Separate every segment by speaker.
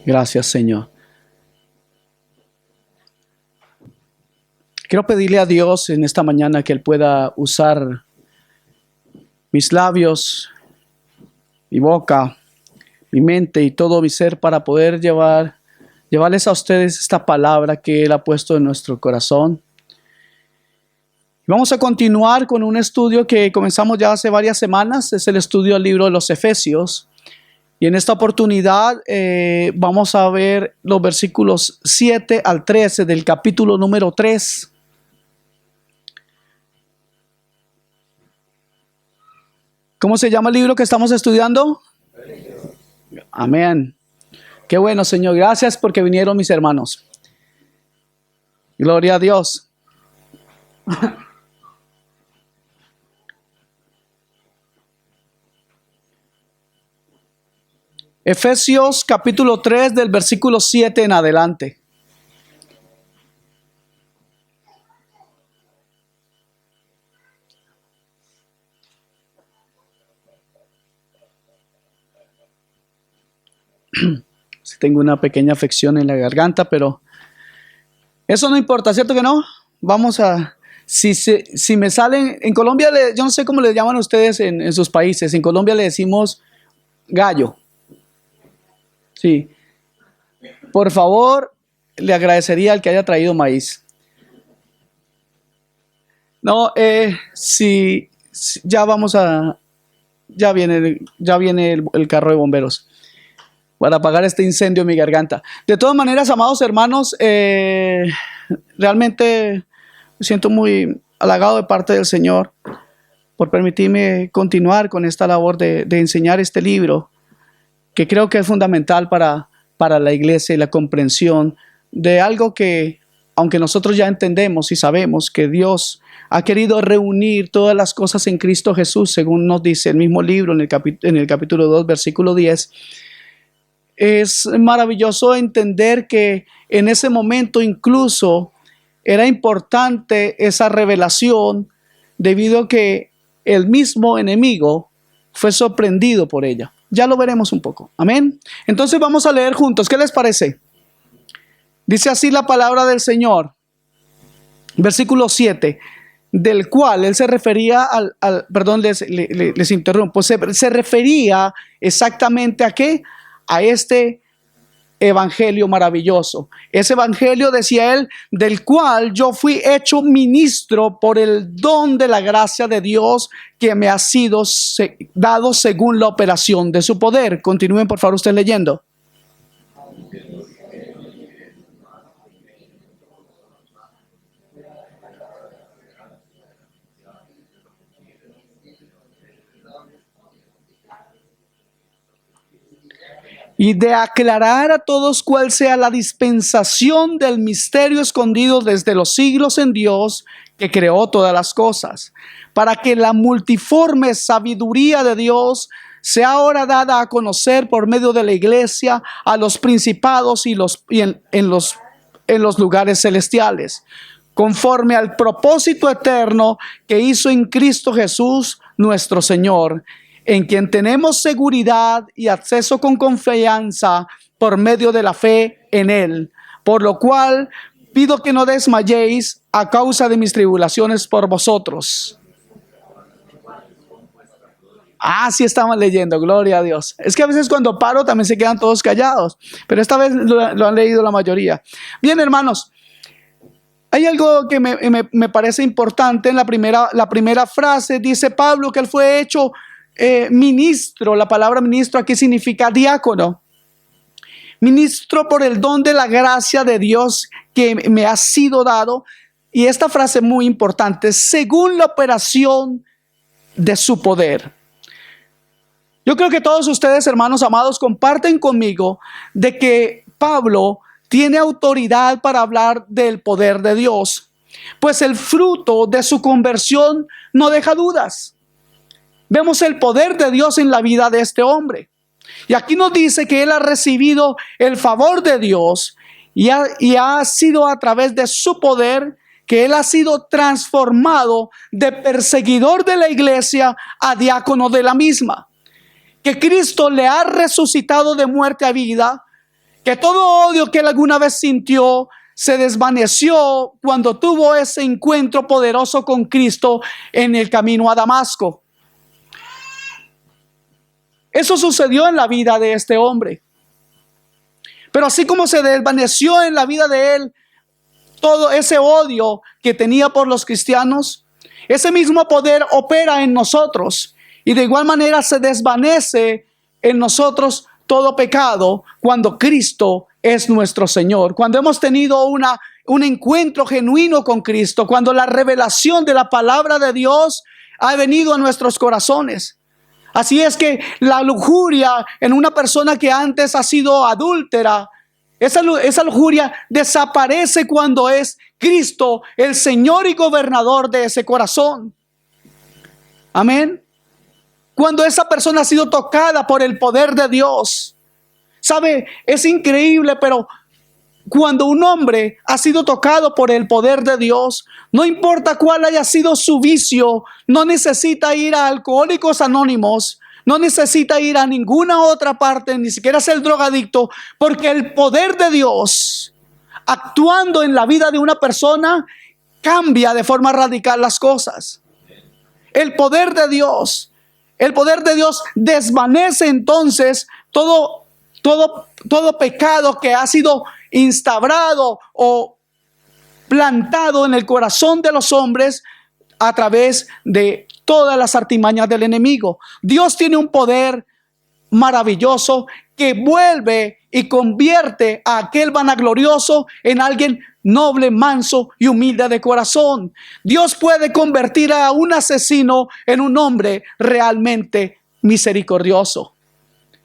Speaker 1: Gracias, Señor. Quiero pedirle a Dios en esta mañana que Él pueda usar mis labios, mi boca, mi mente y todo mi ser para poder llevarles a ustedes esta palabra que Él ha puesto en nuestro corazón. Vamos a continuar con un estudio que comenzamos ya hace varias semanas. Es el estudio del libro de los Efesios. Y en esta oportunidad vamos a ver los versículos 7 al 13 del capítulo número 3. ¿Cómo se llama el libro que estamos estudiando? Amén. Qué bueno, Señor. Gracias porque vinieron mis hermanos. Gloria a Dios. Efesios capítulo 3 del versículo 7 en adelante. Tengo una pequeña afección en la garganta, pero eso no importa, ¿cierto que no? Vamos a... Si me salen... En Colombia, yo no sé cómo le llaman ustedes en sus países. En Colombia le decimos gallo. Sí. Por favor, le agradecería al que haya traído maíz. No, ya vamos a... Ya viene el carro de bomberos para apagar este incendio en mi garganta. De todas maneras, amados hermanos, realmente me siento muy halagado de parte del Señor por permitirme continuar con esta labor de enseñar este libro, que creo que es fundamental para la iglesia y la comprensión de algo que, aunque nosotros ya entendemos y sabemos que Dios ha querido reunir todas las cosas en Cristo Jesús, según nos dice el mismo libro en el capítulo 2, versículo 10, es maravilloso entender que en ese momento incluso era importante esa revelación debido a que el mismo enemigo fue sorprendido por ella. Ya lo veremos un poco. Amén. Entonces vamos a leer juntos. ¿Qué les parece? Dice así la palabra del Señor. Versículo 7. Del cual él se refería perdón, les interrumpo. Se refería exactamente a qué? A este evangelio maravilloso. Ese evangelio, decía él, del cual yo fui hecho ministro por el don de la gracia de Dios que me ha sido dado según la operación de su poder. Continúen por favor ustedes leyendo. Y de aclarar a todos cuál sea la dispensación del misterio escondido desde los siglos en Dios, que creó todas las cosas, para que la multiforme sabiduría de Dios sea ahora dada a conocer por medio de la iglesia a los principados y en los lugares celestiales, conforme al propósito eterno que hizo en Cristo Jesús nuestro Señor, en quien tenemos seguridad y acceso con confianza por medio de la fe en Él. Por lo cual pido que no desmayéis a causa de mis tribulaciones por vosotros. Sí estamos leyendo, gloria a Dios. Es que a veces cuando paro también se quedan todos callados, pero esta vez lo han leído la mayoría. Bien, hermanos, hay algo que me parece importante en la primera frase. Dice Pablo que él fue hecho ministro. La palabra ministro aquí significa diácono. Ministro por el don de la gracia de Dios que me ha sido dado. Y esta frase es muy importante: según la operación de su poder. Yo creo que todos ustedes, hermanos amados, comparten conmigo de que Pablo tiene autoridad para hablar del poder de Dios, pues el fruto de su conversión no deja dudas. Vemos el poder de Dios en la vida de este hombre. Y aquí nos dice que él ha recibido el favor de Dios y ha sido a través de su poder que él ha sido transformado de perseguidor de la iglesia a diácono de la misma. Que Cristo le ha resucitado de muerte a vida que todo odio que él alguna vez sintió se desvaneció cuando tuvo ese encuentro poderoso con Cristo en el camino a Damasco. Eso sucedió en la vida de este hombre. Pero así como se desvaneció en la vida de él todo ese odio que tenía por los cristianos, ese mismo poder opera en nosotros. Y de igual manera se desvanece en nosotros todo pecado cuando Cristo es nuestro Señor. Cuando hemos tenido un encuentro genuino con Cristo, cuando la revelación de la palabra de Dios ha venido a nuestros corazones. Así es que la lujuria en una persona que antes ha sido adúltera, esa lujuria desaparece cuando es Cristo el Señor y gobernador de ese corazón. Amén. Cuando esa persona ha sido tocada por el poder de Dios. ¿Sabe? Es increíble, pero cuando un hombre ha sido tocado por el poder de Dios, no importa cuál haya sido su vicio, no necesita ir a Alcohólicos Anónimos, no necesita ir a ninguna otra parte, ni siquiera ser drogadicto, porque el poder de Dios, actuando en la vida de una persona, cambia de forma radical las cosas. El poder de Dios desvanece entonces todo pecado que ha sido instaurado o plantado en el corazón de los hombres a través de todas las artimañas del enemigo. Dios tiene un poder maravilloso que vuelve y convierte a aquel vanaglorioso en alguien noble, manso y humilde de corazón. Dios puede convertir a un asesino en un hombre realmente misericordioso.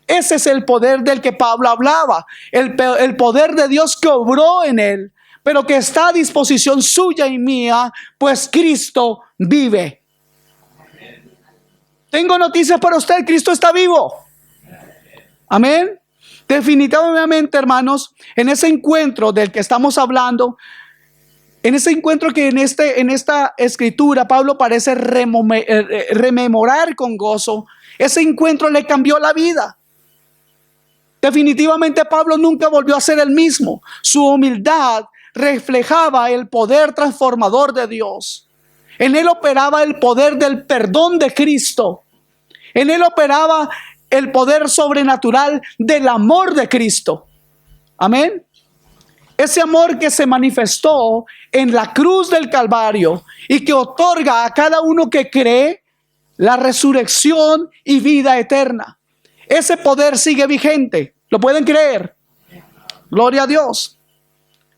Speaker 1: Ese es el poder del que Pablo hablaba, el poder de Dios que obró en él, pero que está a disposición suya y mía, pues Cristo vive. Tengo noticias para usted, Cristo está vivo. Amén. Definitivamente, hermanos, en ese encuentro del que estamos hablando, en ese encuentro que en esta escritura Pablo parece rememorar con gozo, ese encuentro le cambió la vida. Definitivamente Pablo nunca volvió a ser el mismo. Su humildad reflejaba el poder transformador de Dios. En él operaba el poder del perdón de Cristo. En él operaba el poder sobrenatural del amor de Cristo. Amén. Ese amor que se manifestó en la cruz del Calvario y que otorga a cada uno que cree la resurrección y vida eterna. Ese poder sigue vigente. ¿Lo pueden creer? Gloria a Dios.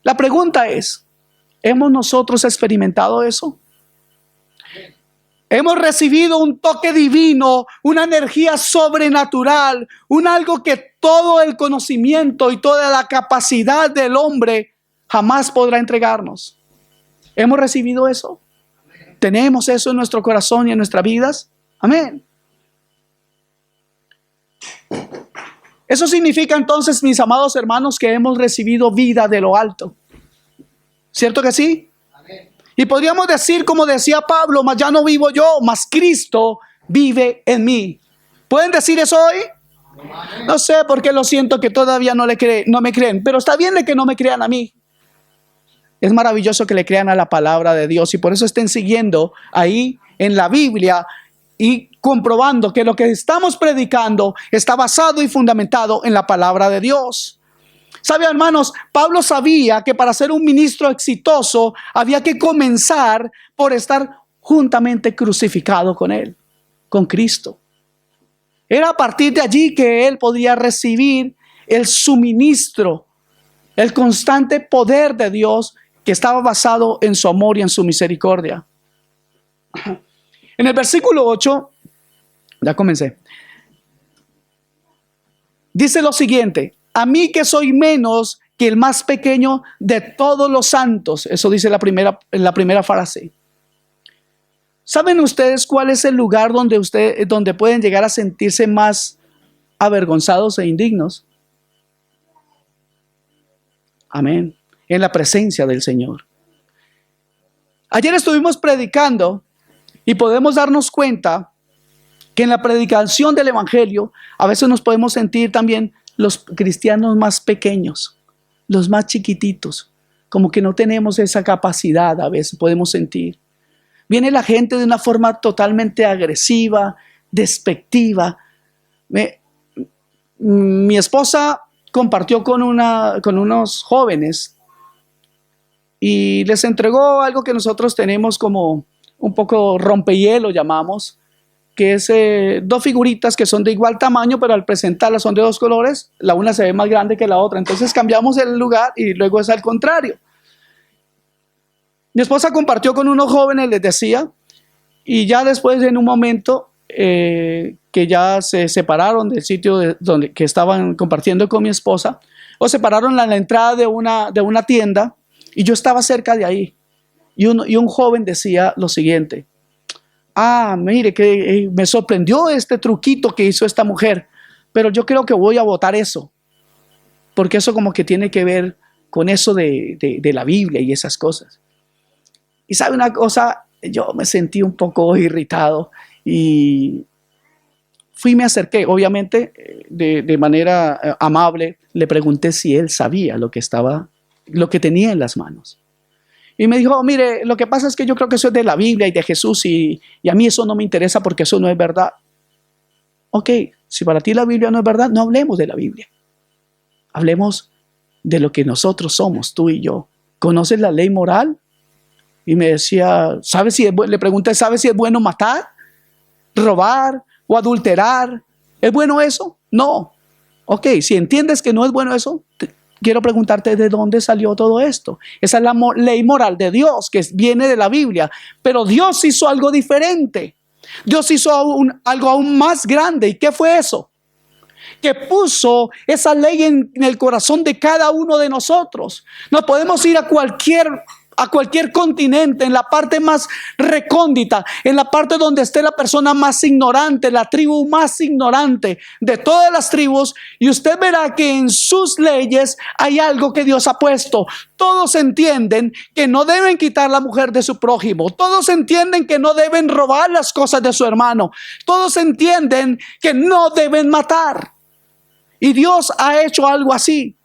Speaker 1: La pregunta es, ¿hemos nosotros experimentado eso? Hemos recibido un toque divino, una energía sobrenatural, algo que todo el conocimiento y toda la capacidad del hombre jamás podrá entregarnos. ¿Hemos recibido eso? ¿Tenemos eso en nuestro corazón y en nuestras vidas? Amén. Eso significa entonces, mis amados hermanos, que hemos recibido vida de lo alto. ¿Cierto que sí? Amén. Y podríamos decir, como decía Pablo, mas ya no vivo yo, mas Cristo vive en mí. ¿Pueden decir eso hoy? Amén. No sé por qué lo siento que todavía no me creen, pero está bien de que no me crean a mí. Es maravilloso que le crean a la palabra de Dios y por eso estén siguiendo ahí en la Biblia y comprobando que lo que estamos predicando está basado y fundamentado en la palabra de Dios. ¿Sabe, hermanos? Pablo sabía que para ser un ministro exitoso había que comenzar por estar juntamente crucificado con él, con Cristo. Era a partir de allí que él podía recibir el suministro, el constante poder de Dios que estaba basado en su amor y en su misericordia. En el versículo 8, ya comencé, dice lo siguiente: a mí que soy menos que el más pequeño de todos los santos. Eso dice la primera frase. ¿Saben ustedes cuál es el lugar donde pueden llegar a sentirse más avergonzados e indignos? Amén. En la presencia del Señor. Ayer estuvimos predicando y podemos darnos cuenta que en la predicación del Evangelio a veces nos podemos sentir también los cristianos más pequeños, los más chiquititos, como que no tenemos esa capacidad, a veces podemos sentir. Viene la gente de una forma totalmente agresiva, despectiva. Mi esposa compartió con unos jóvenes y les entregó algo que nosotros tenemos como un poco rompehielo, llamamos, que es dos figuritas que son de igual tamaño, pero al presentarlas son de dos colores, la una se ve más grande que la otra. Entonces cambiamos el lugar y luego es al contrario. Mi esposa compartió con unos jóvenes, les decía, y ya después en un momento que ya se separaron del sitio que estaban compartiendo con mi esposa, o se pararon en la entrada de una tienda, y yo estaba cerca de ahí, y un joven decía lo siguiente: ah, mire, que me sorprendió este truquito que hizo esta mujer, pero yo creo que voy a votar eso, porque eso como que tiene que ver con eso de la Biblia y esas cosas. Y sabe una cosa, yo me sentí un poco irritado y me acerqué, obviamente de manera amable, le pregunté si él sabía lo que tenía en las manos. Y me dijo: mire, lo que pasa es que yo creo que eso es de la Biblia y de Jesús y a mí eso no me interesa porque eso no es verdad. Ok, si para ti la Biblia no es verdad, no hablemos de la Biblia. Hablemos de lo que nosotros somos, tú y yo. ¿Conoces la ley moral? Y me decía, le pregunté, ¿sabes si es bueno matar, robar o adulterar? ¿Es bueno eso? No. Ok, si entiendes que no es bueno eso, quiero preguntarte de dónde salió todo esto. Esa es la ley moral de Dios, que viene de la Biblia. Pero Dios hizo algo diferente. Dios hizo algo aún más grande. ¿Y qué fue eso? Que puso esa ley en el corazón de cada uno de nosotros. No podemos ir a cualquier continente, en la parte más recóndita, en la parte donde esté la persona más ignorante, la tribu más ignorante de todas las tribus, y usted verá que en sus leyes hay algo que Dios ha puesto. Todos entienden que no deben quitar la mujer de su prójimo. Todos entienden que no deben robar las cosas de su hermano. Todos entienden que no deben matar. Y Dios ha hecho algo así.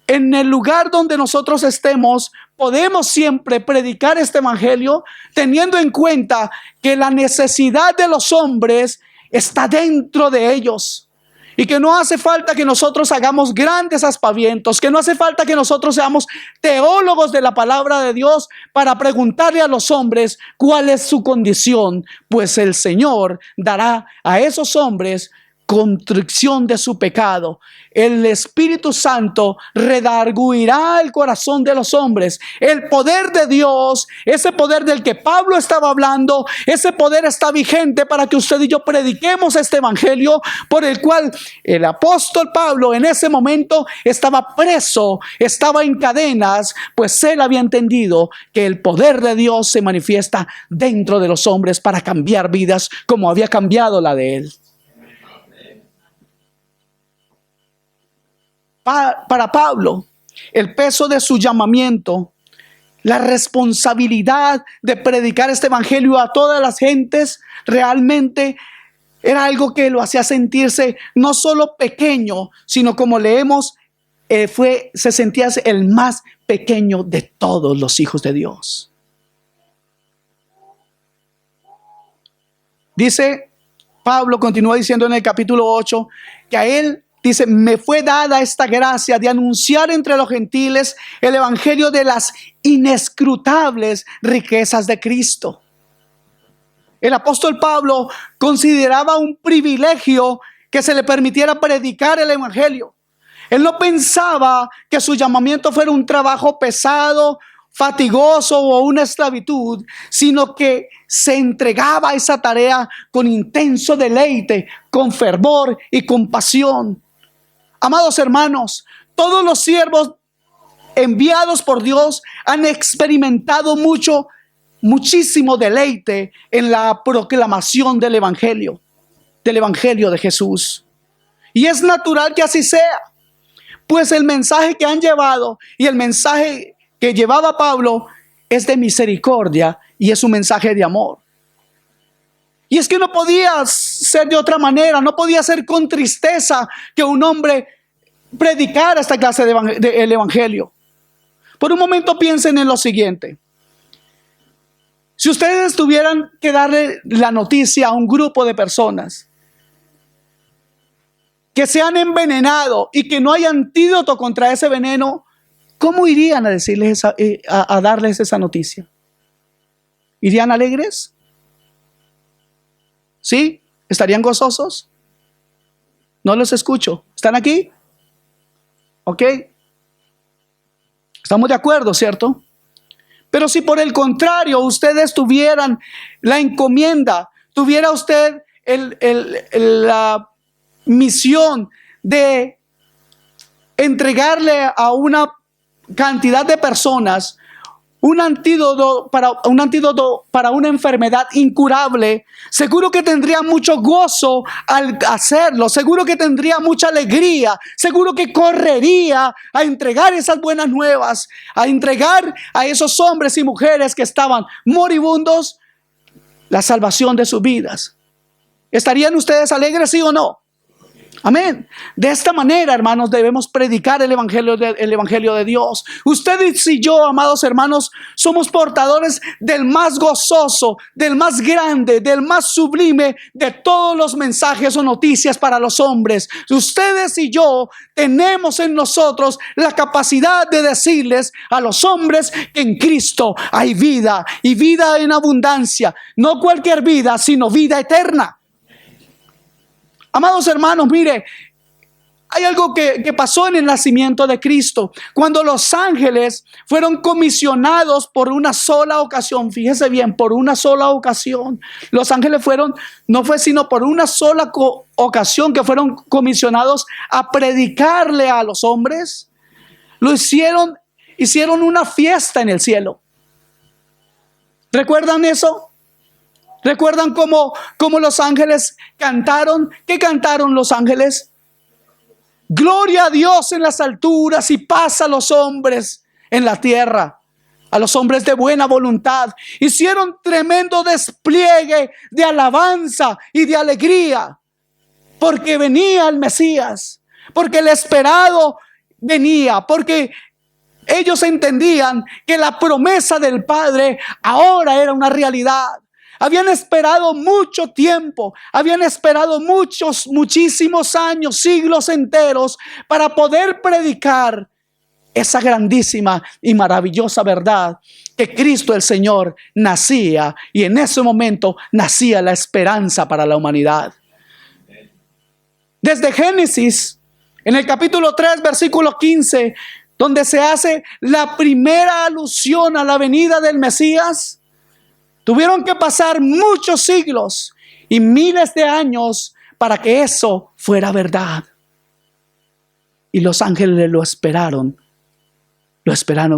Speaker 1: En el lugar donde nosotros estemos, podemos siempre predicar este evangelio teniendo en cuenta que la necesidad de los hombres está dentro de ellos. Y que no hace falta que nosotros hagamos grandes aspavientos, que no hace falta que nosotros seamos teólogos de la palabra de Dios para preguntarle a los hombres cuál es su condición, pues el Señor dará a esos hombres contrición de su pecado. El Espíritu Santo redarguirá el corazón de los hombres. El poder de Dios, ese poder del que Pablo estaba hablando, ese poder está vigente para que usted y yo prediquemos este evangelio, por el cual el apóstol Pablo en ese momento estaba preso, estaba en cadenas, pues él había entendido que el poder de Dios se manifiesta dentro de los hombres para cambiar vidas como había cambiado la de él. Para Pablo, el peso de su llamamiento, la responsabilidad de predicar este evangelio a todas las gentes, realmente era algo que lo hacía sentirse no solo pequeño, sino, como leemos, se sentía el más pequeño de todos los hijos de Dios. Dice Pablo, continúa diciendo en el capítulo 8, que a él, dice, me fue dada esta gracia de anunciar entre los gentiles el evangelio de las inescrutables riquezas de Cristo. El apóstol Pablo consideraba un privilegio que se le permitiera predicar el evangelio. Él no pensaba que su llamamiento fuera un trabajo pesado, fatigoso o una esclavitud, sino que se entregaba a esa tarea con intenso deleite, con fervor y con pasión. Amados hermanos, todos los siervos enviados por Dios han experimentado muchísimo deleite en la proclamación del evangelio de Jesús. Y es natural que así sea, pues el mensaje que han llevado y el mensaje que llevaba Pablo es de misericordia y es un mensaje de amor. Y es que no podía ser de otra manera, no podía ser con tristeza que un hombre predicara esta clase del evangelio. Por un momento piensen en lo siguiente. Si ustedes tuvieran que darle la noticia a un grupo de personas que se han envenenado y que no hay antídoto contra ese veneno, ¿cómo irían a decirles a darles esa noticia? ¿Irían alegres? ¿Sí? ¿Estarían gozosos? No los escucho. ¿Están aquí? ¿Ok? Estamos de acuerdo, ¿cierto? Pero si por el contrario ustedes tuvieran la encomienda, tuviera usted la misión de entregarle a una cantidad de personas un antídoto para una enfermedad incurable, seguro que tendría mucho gozo al hacerlo, seguro que tendría mucha alegría, seguro que correría a entregar esas buenas nuevas, a entregar a esos hombres y mujeres que estaban moribundos la salvación de sus vidas. ¿Estarían ustedes alegres, sí o no? Amén. De esta manera, hermanos, debemos predicar el evangelio de Dios. Ustedes y yo, amados hermanos, somos portadores del más gozoso, del más grande, del más sublime de todos los mensajes o noticias para los hombres. Ustedes y yo tenemos en nosotros la capacidad de decirles a los hombres que en Cristo hay vida, y vida en abundancia. No cualquier vida, sino vida eterna. Amados hermanos, mire, hay algo que pasó en el nacimiento de Cristo. Cuando los ángeles fueron comisionados por una sola ocasión, fíjese bien, por una sola ocasión. Los ángeles no fue sino por una sola ocasión que fueron comisionados a predicarle a los hombres. Hicieron una fiesta en el cielo. ¿Recuerdan eso? ¿Recuerdan cómo los ángeles cantaron? ¿Qué cantaron los ángeles? Gloria a Dios en las alturas y paz a los hombres en la tierra, a los hombres de buena voluntad. Hicieron tremendo despliegue de alabanza y de alegría, porque venía el Mesías, porque el esperado venía, porque ellos entendían que la promesa del Padre ahora era una realidad. Habían esperado mucho tiempo, habían esperado muchísimos años, siglos enteros, para poder predicar esa grandísima y maravillosa verdad, que Cristo el Señor nacía, y en ese momento nacía la esperanza para la humanidad. Desde Génesis, en el capítulo 3, versículo 15, donde se hace la primera alusión a la venida del Mesías, tuvieron que pasar muchos siglos y miles de años para que eso fuera verdad. Y los ángeles lo esperaron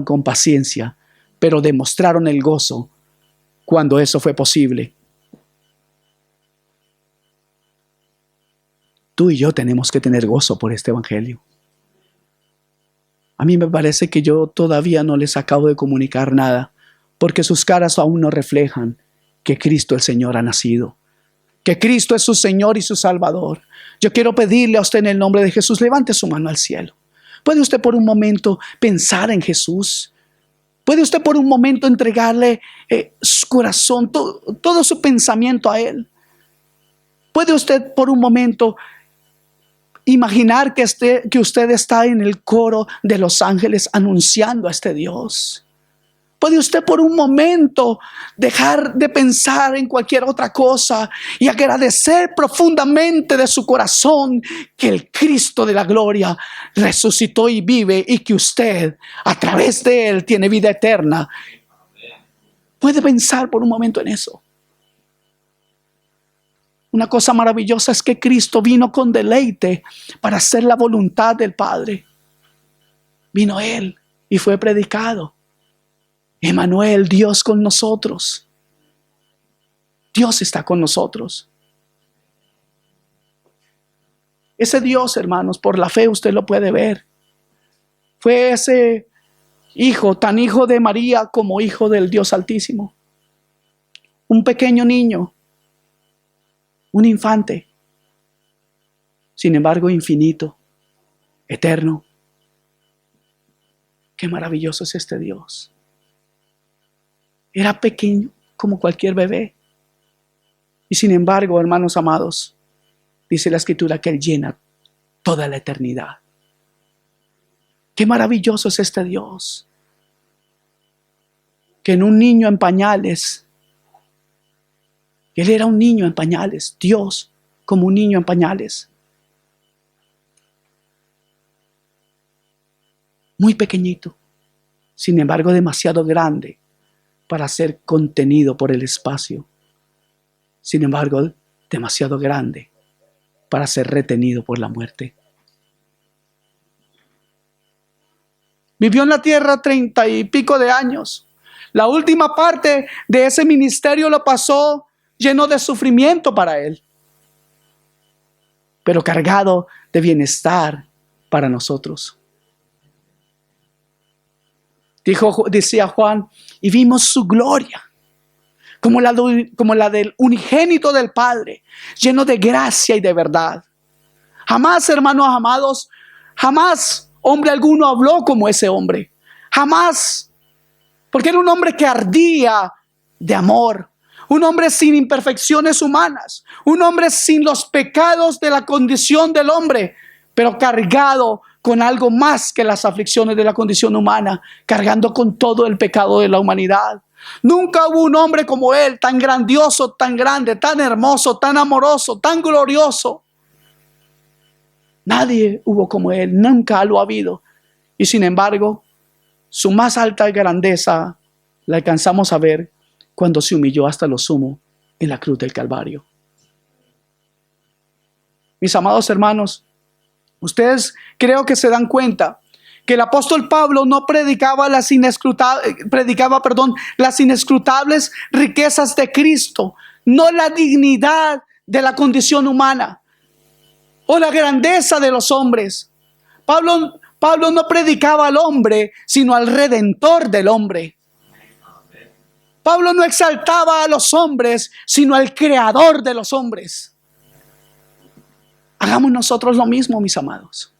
Speaker 1: con paciencia, pero demostraron el gozo cuando eso fue posible. Tú y yo tenemos que tener gozo por este evangelio. A mí me parece que yo todavía no les acabo de comunicar nada, porque sus caras aún no reflejan que Cristo el Señor ha nacido, que Cristo es su Señor y su Salvador. Yo quiero pedirle a usted en el nombre de Jesús, levante su mano al cielo. ¿Puede usted por un momento pensar en Jesús? ¿Puede usted por un momento entregarle su corazón, todo su pensamiento a Él? ¿Puede usted por un momento imaginar que usted está en el coro de los ángeles anunciando a este Dios? ¿Puede usted por un momento dejar de pensar en cualquier otra cosa y agradecer profundamente de su corazón que el Cristo de la gloria resucitó y vive, y que usted a través de Él tiene vida eterna? ¿Puede pensar por un momento en eso? Una cosa maravillosa es que Cristo vino con deleite para hacer la voluntad del Padre. Vino Él y fue predicado. Emmanuel, Dios con nosotros. Dios está con nosotros. Ese Dios, hermanos, por la fe usted lo puede ver. Fue ese hijo, tan hijo de María como hijo del Dios Altísimo. Un pequeño niño un infante. Sin embargo, infinito, eterno. Qué maravilloso es este Dios. Era pequeño como cualquier bebé. Y sin embargo, hermanos amados, dice la Escritura que Él llena toda la eternidad. Qué maravilloso es este Dios. Que en un niño en pañales, Él era un niño en pañales, Dios como un niño en pañales. Muy pequeñito, sin embargo demasiado grande para ser contenido por el espacio. Sin embargo, demasiado grande para ser retenido por la muerte. Vivió en la tierra 30 y pico de años. La última parte de ese ministerio lo pasó lleno de sufrimiento para Él, pero cargado de bienestar para nosotros. Decía Juan, y vimos su gloria, como la del unigénito del Padre, lleno de gracia y de verdad. Jamás, hermanos amados, jamás hombre alguno habló como ese hombre. Jamás. Porque era un hombre que ardía de amor. Un hombre sin imperfecciones humanas. Un hombre sin los pecados de la condición del hombre, pero cargado con algo más que las aflicciones de la condición humana, cargando con todo el pecado de la humanidad. Nunca hubo un hombre como Él, tan grandioso, tan grande, tan hermoso, tan amoroso, tan glorioso. Nadie hubo como Él, nunca lo ha habido. Y sin embargo, su más alta grandeza la alcanzamos a ver cuando se humilló hasta lo sumo en la cruz del Calvario. Mis amados hermanos, ustedes creo que se dan cuenta que el apóstol Pablo no predicaba las inescrutables riquezas de Cristo, no la dignidad de la condición humana o la grandeza de los hombres. Pablo no predicaba al hombre, sino al Redentor del hombre. Pablo no exaltaba a los hombres, sino al Creador de los hombres. Hagamos nosotros lo mismo, mis amados.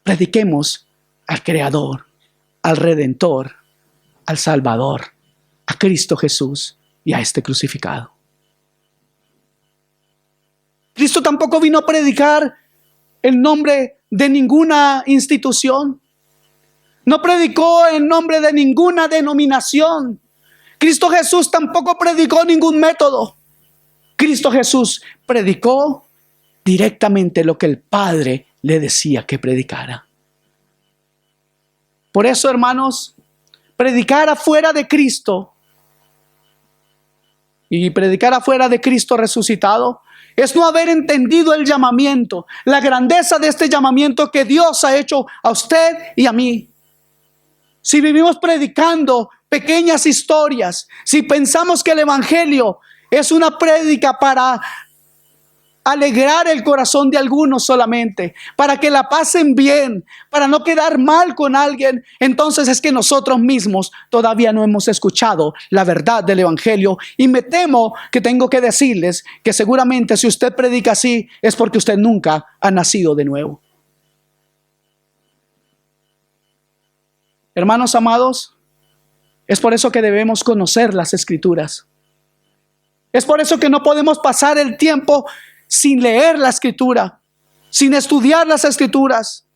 Speaker 1: Prediquemos al Creador, al Redentor, al Salvador, a Cristo Jesús y a este crucificado. Cristo tampoco vino a predicar el nombre de ninguna institución. No predicó en nombre de ninguna denominación. Cristo Jesús tampoco predicó ningún método. Cristo Jesús predicó directamente lo que el Padre le decía que predicara. Por eso, hermanos, predicar afuera de Cristo y predicar afuera de Cristo resucitado es no haber entendido el llamamiento, la grandeza de este llamamiento que Dios ha hecho a usted y a mí. Si vivimos predicando pequeñas historias, si pensamos que el evangelio es una prédica para alegrar el corazón de algunos solamente, para que la pasen bien, para no quedar mal con alguien, entonces es que nosotros mismos todavía no hemos escuchado la verdad del evangelio. Y me temo que tengo que decirles que seguramente si usted predica así es porque usted nunca ha nacido de nuevo. Hermanos amados, es por eso que debemos conocer las Escrituras. Es por eso que no podemos pasar el tiempo sin leer la Escritura, sin estudiar las Escrituras.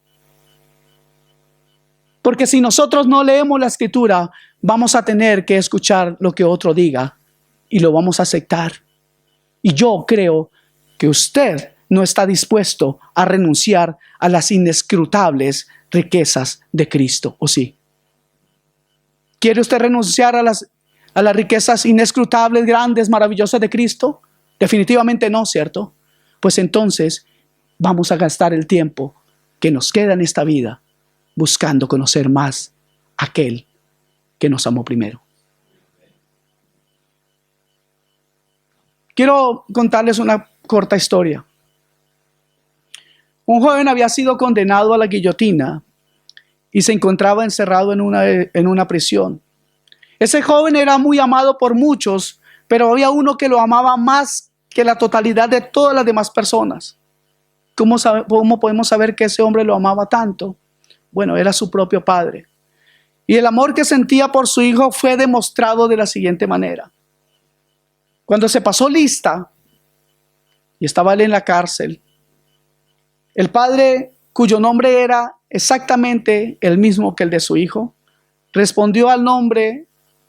Speaker 1: Porque si nosotros no leemos la Escritura, vamos a tener que escuchar lo que otro diga y lo vamos a aceptar. Y yo creo que usted no está dispuesto a renunciar a las inescrutables riquezas de Cristo, ¿o sí? ¿Quiere usted renunciar a las riquezas inescrutables, grandes, maravillosas de Cristo? Definitivamente no, ¿cierto? Pues entonces vamos a gastar el tiempo que nos queda en esta vida buscando conocer más a aquel que nos amó primero. Quiero contarles una corta historia. Un joven había sido condenado a la guillotina y se encontraba encerrado en una prisión. Ese joven era muy amado por muchos, pero había uno que lo amaba más que la totalidad de todas las demás personas. ¿Cómo podemos saber que ese hombre lo amaba tanto? Bueno, era su propio padre. Y el amor que sentía por su hijo fue demostrado de la siguiente manera. Cuando se pasó lista y estaba él en la cárcel, el padre, cuyo nombre era exactamente el mismo que el de su hijo, respondió al nombre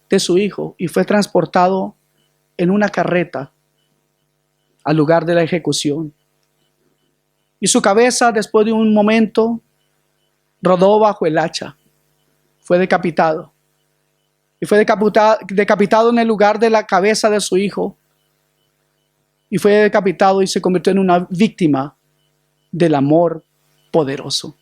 Speaker 1: de su hijo y fue transportado en una carreta al lugar de la ejecución. Y su cabeza, después de un momento, rodó bajo el hacha. Fue decapitado. Y fue decapitado en el lugar de la cabeza de su hijo. Y fue decapitado y se convirtió en una víctima del amor poderoso.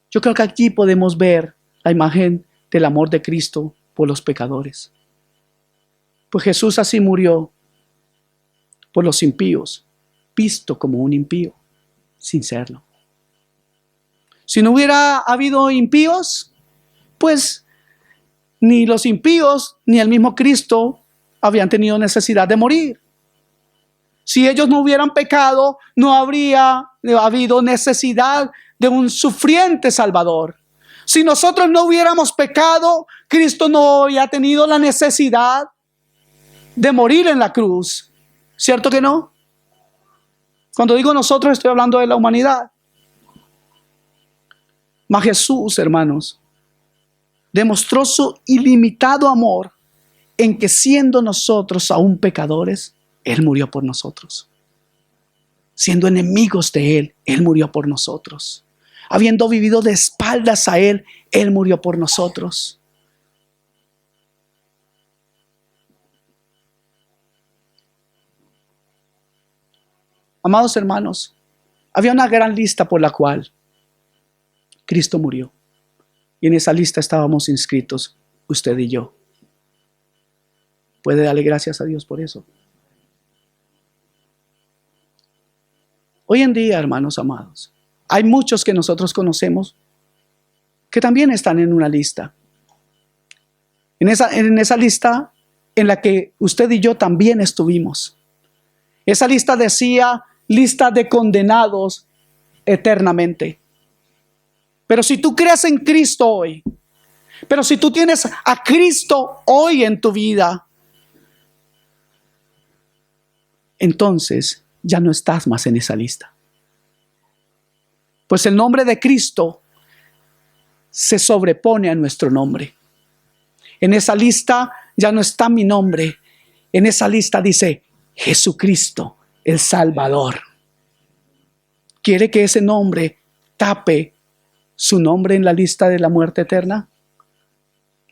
Speaker 1: Yo creo que aquí podemos ver la imagen del amor de Cristo por los pecadores. Pues Jesús así murió por los impíos, visto como un impío, sin serlo. Si no hubiera habido impíos, pues ni los impíos ni el mismo Cristo habían tenido necesidad de morir. Si ellos no hubieran pecado, no habría habido necesidad de un sufriente Salvador. Si nosotros no hubiéramos pecado, Cristo no había tenido la necesidad de morir en la cruz. ¿Cierto que no? Cuando digo nosotros, estoy hablando de la humanidad. Mas Jesús, hermanos, demostró su ilimitado amor en que siendo nosotros aún pecadores, Él murió por nosotros. Siendo enemigos de Él, Él murió por nosotros. Habiendo vivido de espaldas a Él, Él murió por nosotros. Amados hermanos, había una gran lista por la cual Cristo murió. Y en esa lista estábamos inscritos, usted y yo. ¿Puede darle gracias a Dios por eso? Hoy en día, hermanos amados, hay muchos que nosotros conocemos que también están en una lista. En esa lista en la que usted y yo también estuvimos. Esa lista decía lista de condenados eternamente. Pero si tú crees en Cristo hoy, pero si tú tienes a Cristo hoy en tu vida, entonces ya no estás más en esa lista. Pues el nombre de Cristo se sobrepone a nuestro nombre. En esa lista ya no está mi nombre. En esa lista dice Jesucristo, el Salvador. ¿Quiere que ese nombre tape su nombre en la lista de la muerte eterna?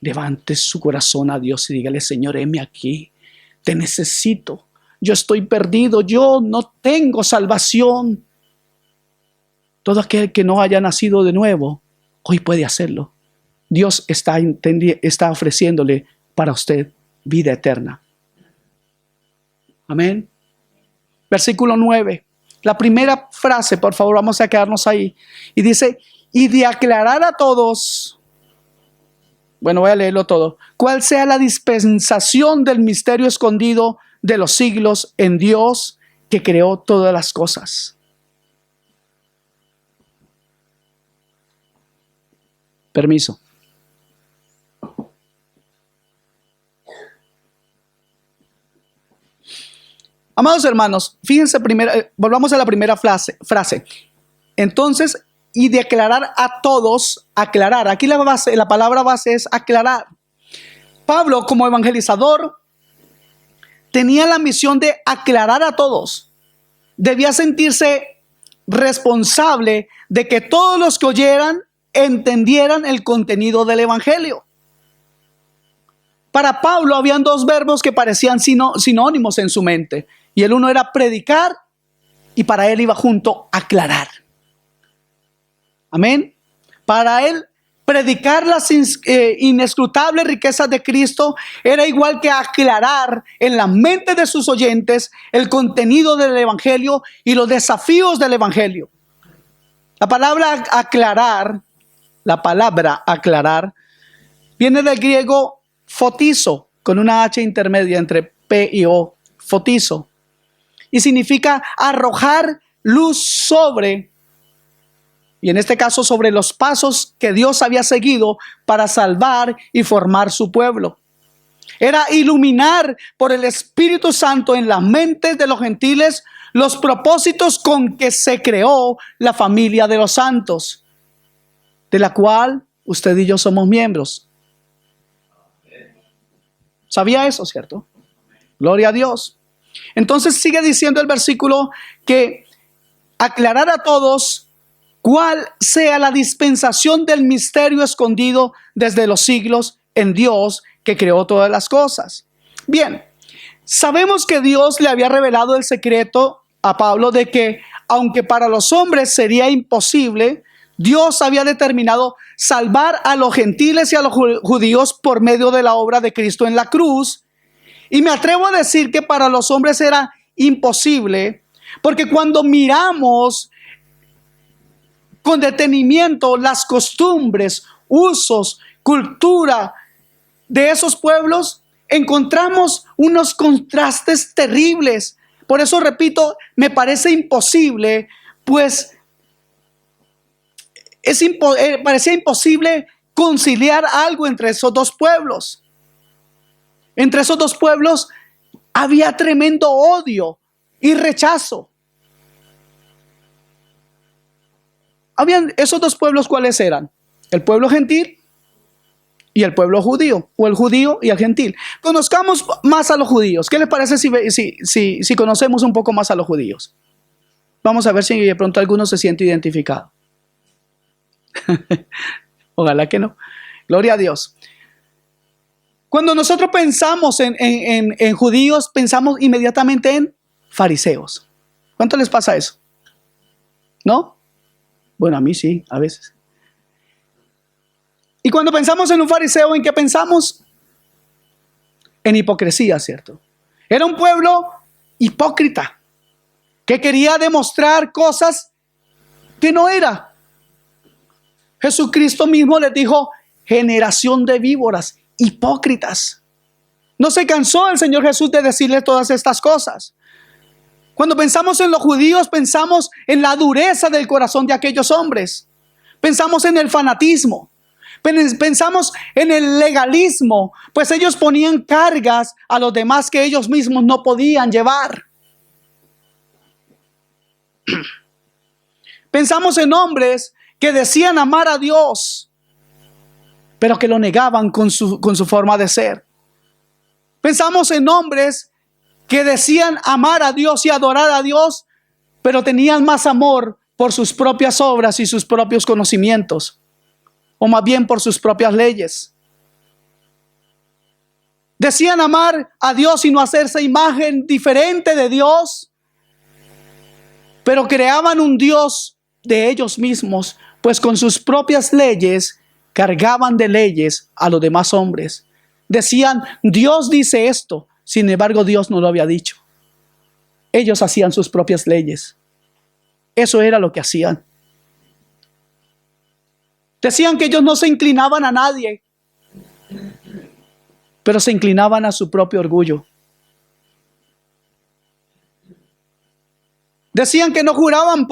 Speaker 1: Levante su corazón a Dios y dígale: Señor, heme aquí, te necesito. Yo estoy perdido, yo no tengo salvación. Todo aquel que no haya nacido de nuevo, hoy puede hacerlo. Dios está ofreciéndole para usted vida eterna. Amén. Versículo 9. La primera frase, por favor, vamos a quedarnos ahí. Y dice: y de aclarar a todos. Bueno, voy a leerlo todo. Cuál sea la dispensación del misterio escondido de los siglos en Dios que creó todas las cosas. Permiso. Amados hermanos, fíjense volvamos a la primera frase. Entonces, y de aclarar a todos, aclarar. Aquí la palabra base es aclarar. Pablo, como evangelizador, tenía la misión de aclarar a todos. Debía sentirse responsable de que todos los que oyeran entendieran el contenido del evangelio. Para Pablo habían dos verbos que parecían sinónimos en su mente. Y el uno era predicar y para él iba junto aclarar. Amén. Para él predicar las inescrutables riquezas de Cristo era igual que aclarar en la mente de sus oyentes el contenido del evangelio y los desafíos del evangelio. La palabra aclarar viene del griego fotizo, con una H intermedia entre P y O, fotizo. y significa arrojar luz sobre, y en este caso sobre los pasos que Dios había seguido para salvar y formar su pueblo. Era iluminar por el Espíritu Santo en las mentes de los gentiles los propósitos con que se creó la familia de los santos, de la cual usted y yo somos miembros. ¿Sabía eso, cierto? Gloria a Dios. Entonces sigue diciendo el versículo que aclarar a todos cuál sea la dispensación del misterio escondido desde los siglos en Dios que creó todas las cosas. Bien, sabemos que Dios le había revelado el secreto a Pablo de que, aunque para los hombres sería imposible, Dios había determinado salvar a los gentiles y a los judíos por medio de la obra de Cristo en la cruz. Y me atrevo a decir que para los hombres era imposible, porque cuando miramos con detenimiento las costumbres, usos, cultura de esos pueblos, encontramos unos contrastes terribles. Por eso repito, me parece imposible, pues parecía imposible conciliar algo entre esos dos pueblos. Entre esos dos pueblos había tremendo odio y rechazo. Habían esos dos pueblos, ¿cuáles eran? El pueblo gentil y el pueblo judío, o el judío y el gentil. Conozcamos más a los judíos. ¿Qué les parece si conocemos un poco más a los judíos? Vamos a ver si de pronto alguno se siente identificado. Ojalá que no. Gloria a Dios. Cuando nosotros pensamos en judíos, pensamos inmediatamente en fariseos. ¿Cuánto les pasa eso? ¿No? Bueno, a mí sí, a veces. Y cuando pensamos en un fariseo, ¿en qué pensamos? En hipocresía, ¿cierto? Era un pueblo hipócrita que quería demostrar cosas que no era. Jesucristo mismo les dijo: generación de víboras, hipócritas. No se cansó el Señor Jesús de decirles todas estas cosas. Cuando pensamos en los judíos, pensamos en la dureza del corazón de aquellos hombres. Pensamos en el fanatismo. Pensamos en el legalismo, pues ellos ponían cargas a los demás que ellos mismos no podían llevar. Pensamos en hombres que decían amar a Dios, pero que lo negaban con su forma de ser. Pensamos en hombres que decían amar a Dios y adorar a Dios, pero tenían más amor por sus propias obras y sus propios conocimientos, o más bien por sus propias leyes. Decían amar a Dios y no hacerse imagen diferente de Dios, pero creaban un Dios de ellos mismos, pues con sus propias leyes cargaban de leyes a los demás hombres. Decían: Dios dice esto, sin embargo Dios no lo había dicho. Ellos hacían sus propias leyes. Eso era lo que hacían. Decían que ellos no se inclinaban a nadie, pero se inclinaban a su propio orgullo. Decían que no juraban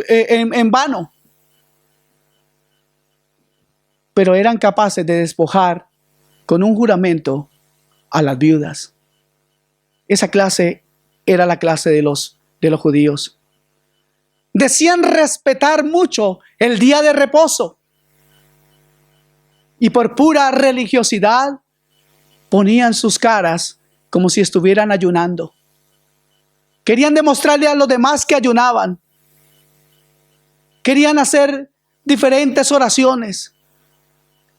Speaker 1: en vano, pero eran capaces de despojar con un juramento a las viudas. Esa clase era la clase de los judíos. Decían respetar mucho el día de reposo, y por pura religiosidad ponían sus caras como si estuvieran ayunando. Querían demostrarle a los demás que ayunaban. Querían hacer diferentes oraciones.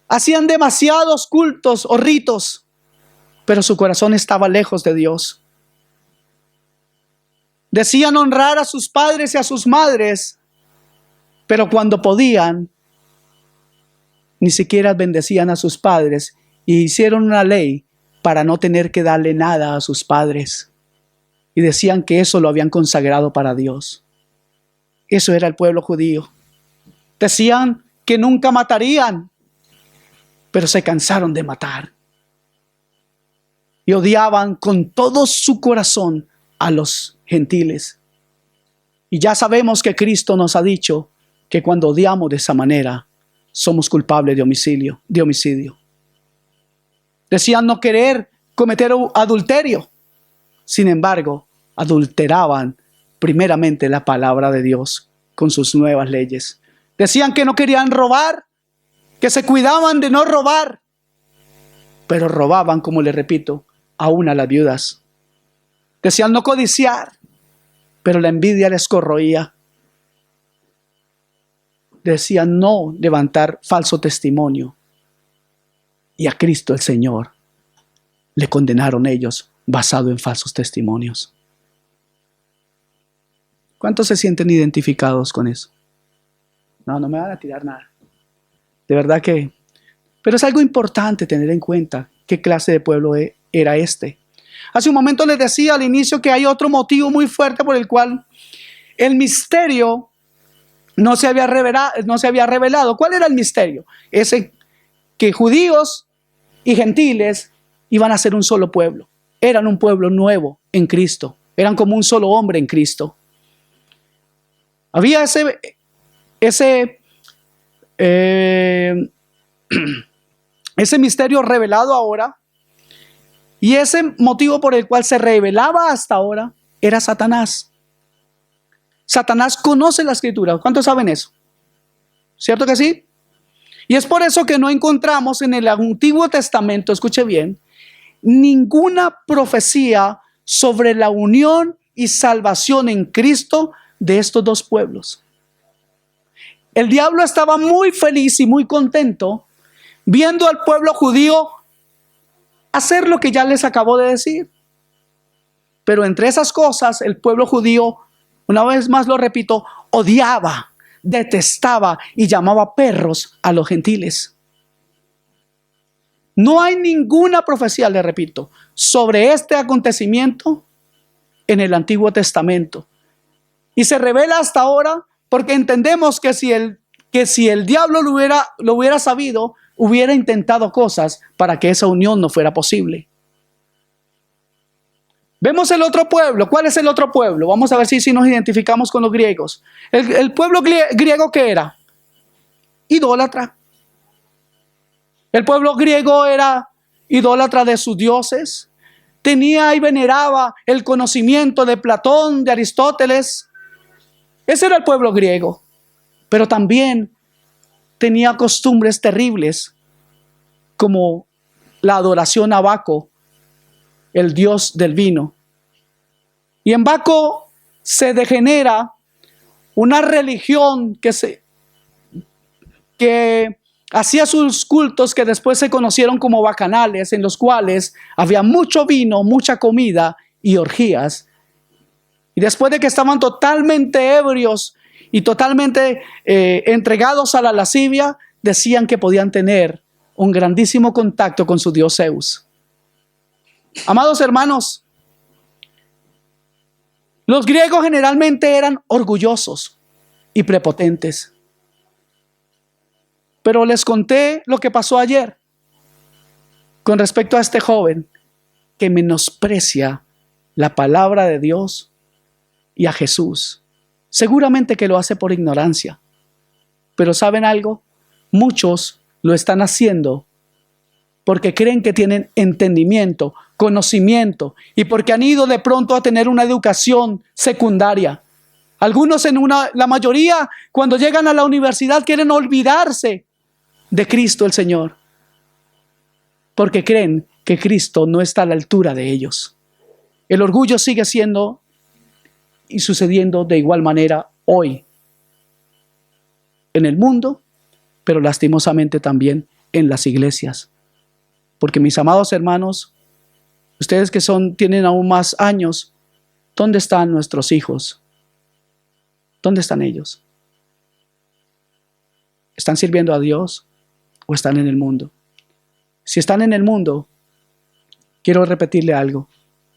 Speaker 1: Hacían demasiados cultos o ritos, pero su corazón estaba lejos de Dios. Decían honrar a sus padres y a sus madres, pero cuando podían, ni siquiera bendecían a sus padres y hicieron una ley para no tener que darle nada a sus padres. Y decían que eso lo habían consagrado para Dios. Eso era el pueblo judío. Decían que nunca matarían, pero se cansaron de matar. Y odiaban con todo su corazón a los gentiles. Y ya sabemos que Cristo nos ha dicho que cuando odiamos de esa manera, somos culpables de homicidio. Decían no querer cometer adulterio. Sin embargo, adulteraban primeramente la palabra de Dios con sus nuevas leyes. Decían que no querían robar, que se cuidaban de no robar, pero robaban, como les repito, aún a las viudas. Decían no codiciar, pero la envidia les corroía. Decían no levantar falso testimonio. Y a Cristo el Señor le condenaron ellos basado en falsos testimonios. ¿Cuántos se sienten identificados con eso? No me van a tirar nada. De verdad que... Pero es algo importante tener en cuenta qué clase de pueblo era este. Hace un momento les decía al inicio que hay otro motivo muy fuerte por el cual el misterio no se había revelado. ¿Cuál era el misterio? Ese que judíos y gentiles iban a ser un solo pueblo. Eran un pueblo nuevo en Cristo. Eran como un solo hombre en Cristo. Había ese misterio revelado ahora, y ese motivo por el cual se revelaba hasta ahora era Satanás. Satanás conoce la Escritura. ¿Cuántos saben eso? ¿Cierto que sí? Y es por eso que no encontramos en el Antiguo Testamento, escuche bien, ninguna profecía sobre la unión y salvación en Cristo de estos dos pueblos. El diablo estaba muy feliz y muy contento viendo al pueblo judío hacer lo que ya les acabo de decir. Pero entre esas cosas, el pueblo judío, una vez más lo repito, odiaba, detestaba y llamaba perros a los gentiles. No hay ninguna profecía, le repito, sobre este acontecimiento en el Antiguo Testamento. Y se revela hasta ahora porque entendemos que si el diablo lo hubiera sabido, hubiera intentado cosas para que esa unión no fuera posible. Vemos el otro pueblo. ¿Cuál es el otro pueblo? Vamos a ver si nos identificamos con los griegos. El pueblo griego, ¿qué era? Idólatra. El pueblo griego era idólatra de sus dioses. Tenía y veneraba el conocimiento de Platón, de Aristóteles. Ese era el pueblo griego. Pero también tenía costumbres terribles, como la adoración a Baco, el dios del vino. Y en Baco se degenera una religión que hacía sus cultos que después se conocieron como bacanales, en los cuales había mucho vino, mucha comida y orgías. Y después de que estaban totalmente ebrios y totalmente entregados a la lascivia, decían que podían tener un grandísimo contacto con su dios Zeus. Amados hermanos, los griegos generalmente eran orgullosos y prepotentes. Pero les conté lo que pasó ayer con respecto a este joven que menosprecia la palabra de Dios y a Jesús. Seguramente que lo hace por ignorancia. Pero ¿saben algo? Muchos lo están haciendo porque creen que tienen entendimiento, conocimiento, y porque han ido de pronto a tener una educación secundaria. Algunos la mayoría, cuando llegan a la universidad, quieren olvidarse de Cristo el Señor, porque creen que Cristo no está a la altura de ellos. El orgullo sigue siendo y sucediendo de igual manera hoy en el mundo, pero lastimosamente también en las iglesias. Porque mis amados hermanos, ustedes que tienen aún más años, ¿dónde están nuestros hijos? ¿Dónde están ellos? ¿Están sirviendo a Dios o están en el mundo? Si están en el mundo, quiero repetirle algo.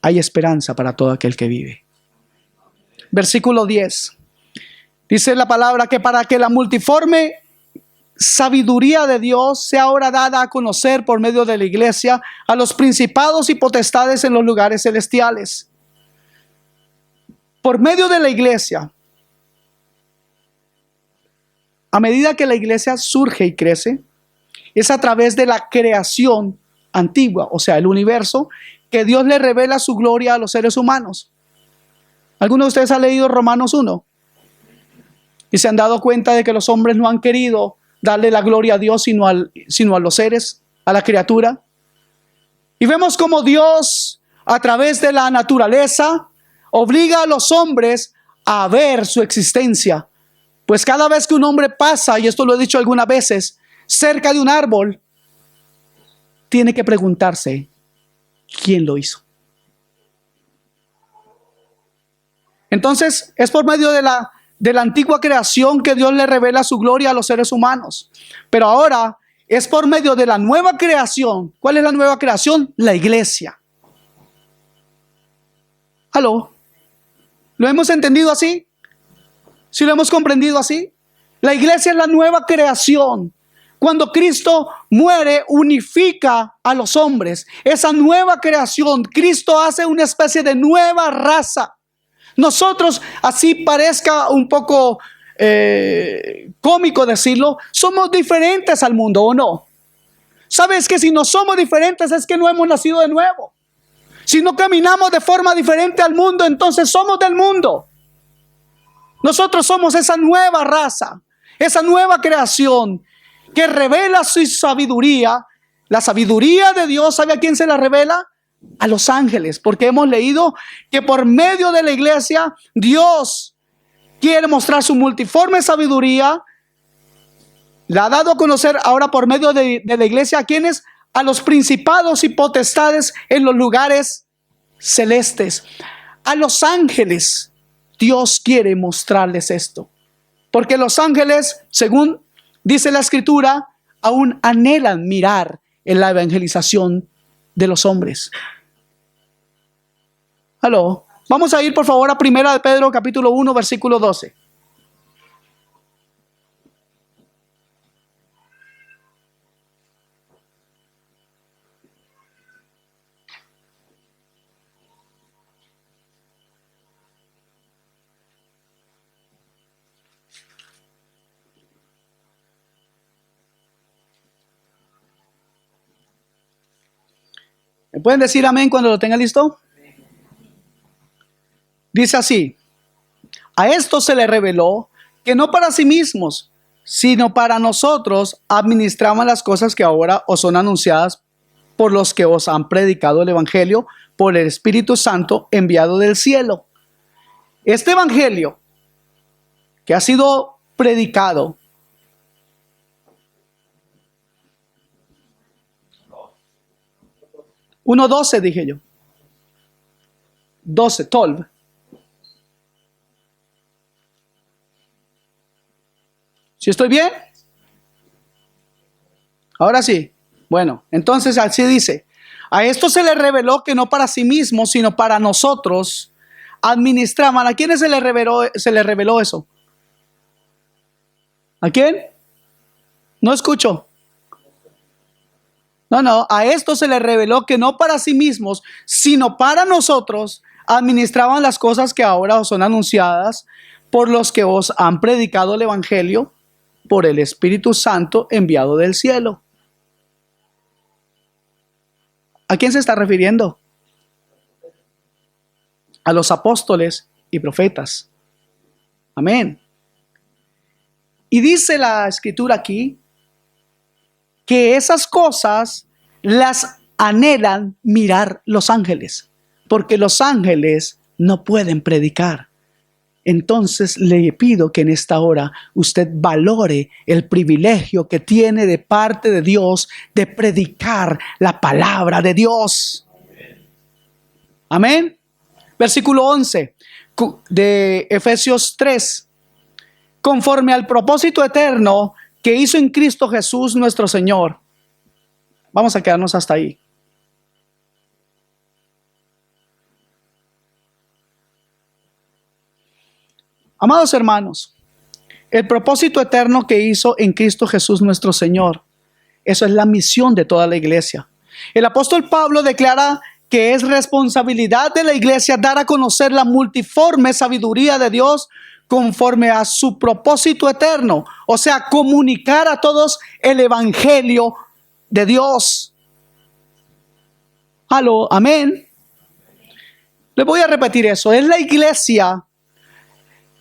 Speaker 1: Hay esperanza para todo aquel que vive. Versículo 10. Dice la palabra que para que la multiforme sabiduría de Dios sea ahora dada a conocer por medio de la iglesia a los principados y potestades en los lugares celestiales. por medio de la iglesia, a medida que la iglesia surge y crece, es a través de la creación antigua, o sea, el universo, que Dios le revela su gloria a los seres humanos. ¿Alguno de ustedes ha leído Romanos 1? Y se han dado cuenta de que los hombres no han querido darle la gloria a Dios sino a los seres, a la criatura. Y vemos cómo Dios, a través de la naturaleza, obliga a los hombres a ver su existencia. Pues cada vez que un hombre pasa, y esto lo he dicho algunas veces, cerca de un árbol, tiene que preguntarse, ¿quién lo hizo? Entonces, es por medio de la antigua creación que Dios le revela su gloria a los seres humanos. Pero ahora es por medio de la nueva creación. ¿Cuál es la nueva creación? La iglesia. ¿Aló? ¿Lo hemos entendido así? ¿Sí lo hemos comprendido así? La iglesia es la nueva creación. Cuando Cristo muere, unifica a los hombres. Esa nueva creación, Cristo hace una especie de nueva raza. Nosotros, así parezca un poco cómico decirlo, somos diferentes al mundo, ¿o no? ¿Sabes que si no somos diferentes es que no hemos nacido de nuevo? Si no caminamos de forma diferente al mundo, entonces somos del mundo. Nosotros somos esa nueva raza, esa nueva creación que revela su sabiduría. La sabiduría de Dios, ¿sabe a quién se la revela? A los ángeles, porque hemos leído que por medio de la iglesia Dios quiere mostrar su multiforme sabiduría. La ha dado a conocer ahora por medio de la iglesia a quienes, a los principados y potestades en los lugares celestes. A los ángeles Dios quiere mostrarles esto, porque los ángeles, según dice la escritura, aún anhelan mirar en la evangelización de los hombres. ¿Aló? Vamos a ir por favor a 1 de Pedro capítulo 1 versículo 12. ¿Me pueden decir amén cuando lo tengan listo? Dice así: a esto se le reveló que no para sí mismos, sino para nosotros administraban las cosas que ahora os son anunciadas por los que os han predicado el evangelio por el Espíritu Santo enviado del cielo. Este evangelio que ha sido predicado, uno 12 dije yo, 12. ¿Sí estoy bien? Ahora sí. Bueno, entonces así dice: a esto se le reveló que no para sí mismos, sino para nosotros administraban. ¿A quiénes se le reveló eso? ¿A quién? No escucho. No, a esto se le reveló que no para sí mismos, sino para nosotros administraban las cosas que ahora os son anunciadas por los que os han predicado el evangelio por el Espíritu Santo enviado del cielo. ¿A quién se está refiriendo? A los apóstoles y profetas. Amén. Y dice la escritura aquí que esas cosas las anhelan mirar los ángeles, porque los ángeles no pueden predicar. Entonces le pido que en esta hora usted valore el privilegio que tiene de parte de Dios de predicar la palabra de Dios. Amén. Versículo 11 de Efesios 3. Conforme al propósito eterno que hizo en Cristo Jesús nuestro Señor. Vamos a quedarnos hasta ahí. Amados hermanos, el propósito eterno que hizo en Cristo Jesús nuestro Señor, eso es la misión de toda la iglesia. El apóstol Pablo declara que es responsabilidad de la iglesia dar a conocer la multiforme sabiduría de Dios conforme a su propósito eterno. O sea, comunicar a todos el evangelio de Dios. Aló, amén. Les voy a repetir eso. Es la iglesia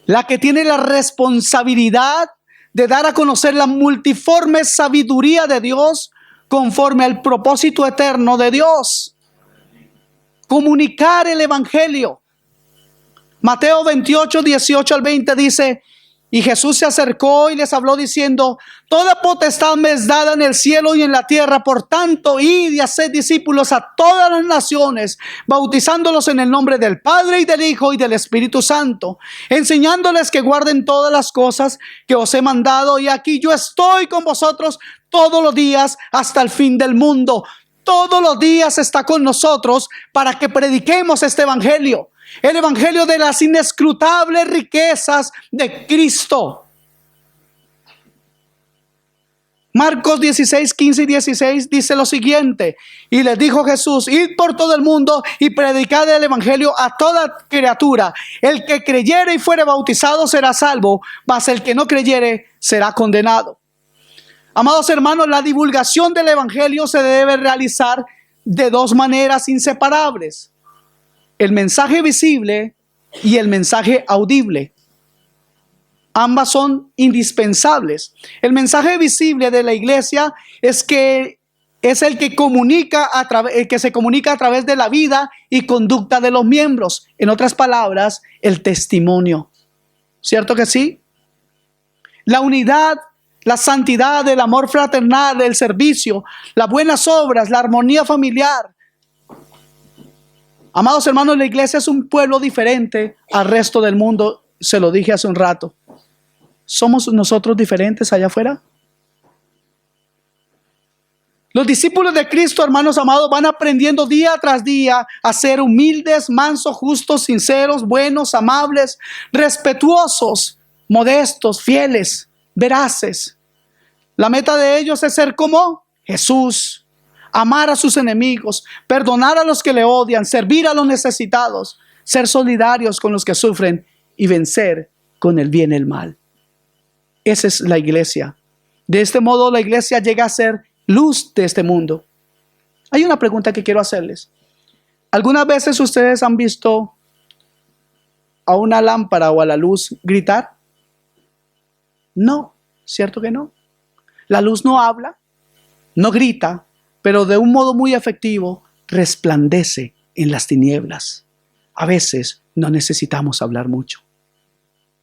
Speaker 1: la que tiene la responsabilidad de dar a conocer la multiforme sabiduría de Dios conforme al propósito eterno de Dios. Comunicar el evangelio. Mateo 28, 18 al 20 dice: y Jesús se acercó y les habló diciendo: toda potestad me es dada en el cielo y en la tierra. Por tanto, id y haced discípulos a todas las naciones, bautizándolos en el nombre del Padre y del Hijo y del Espíritu Santo, enseñándoles que guarden todas las cosas que os he mandado. Y aquí yo estoy con vosotros todos los días hasta el fin del mundo. Todos los días está con nosotros para que prediquemos este evangelio. El evangelio de las inescrutables riquezas de Cristo. Marcos 16, 15 y 16 dice lo siguiente: y les dijo Jesús: id por todo el mundo y predicad el evangelio a toda criatura. El que creyere y fuere bautizado será salvo, mas el que no creyere será condenado. Amados hermanos, la divulgación del evangelio se debe realizar de dos maneras inseparables: el mensaje visible y el mensaje audible. Ambas son indispensables. El mensaje visible de la iglesia es el que comunica que se comunica a través de la vida y conducta de los miembros. En otras palabras, el testimonio. ¿Cierto que sí? La unidad, la santidad, el amor fraternal, el servicio, las buenas obras, la armonía familiar. Amados hermanos, la iglesia es un pueblo diferente al resto del mundo. Se lo dije hace un rato. ¿Somos nosotros diferentes allá afuera? Los discípulos de Cristo, hermanos amados, van aprendiendo día tras día a ser humildes, mansos, justos, sinceros, buenos, amables, respetuosos, modestos, fieles, veraces. La meta de ellos es ser como Jesús. Amar a sus enemigos, perdonar a los que le odian, servir a los necesitados, ser solidarios con los que sufren y vencer con el bien el mal. Esa es la iglesia. De este modo la iglesia llega a ser luz de este mundo. Hay una pregunta que quiero hacerles. ¿Algunas veces ustedes han visto a una lámpara o a la luz gritar? No, ¿cierto que no? La luz no habla, no grita, pero de un modo muy efectivo resplandece en las tinieblas. A veces no necesitamos hablar mucho.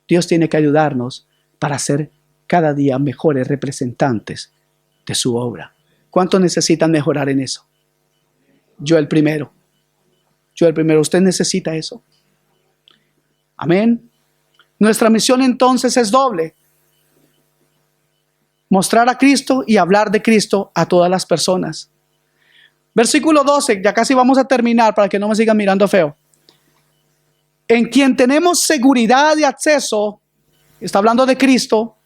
Speaker 1: Dios tiene que ayudarnos para ser cada día mejores representantes de su obra. ¿Cuántos necesitan mejorar en eso? Yo el primero. ¿Usted necesita eso? Amén. Nuestra misión entonces es doble: mostrar a Cristo y hablar de Cristo a todas las personas. Versículo 12, ya casi vamos a terminar para que no me sigan mirando feo. En quien tenemos seguridad y acceso, está hablando de Cristo,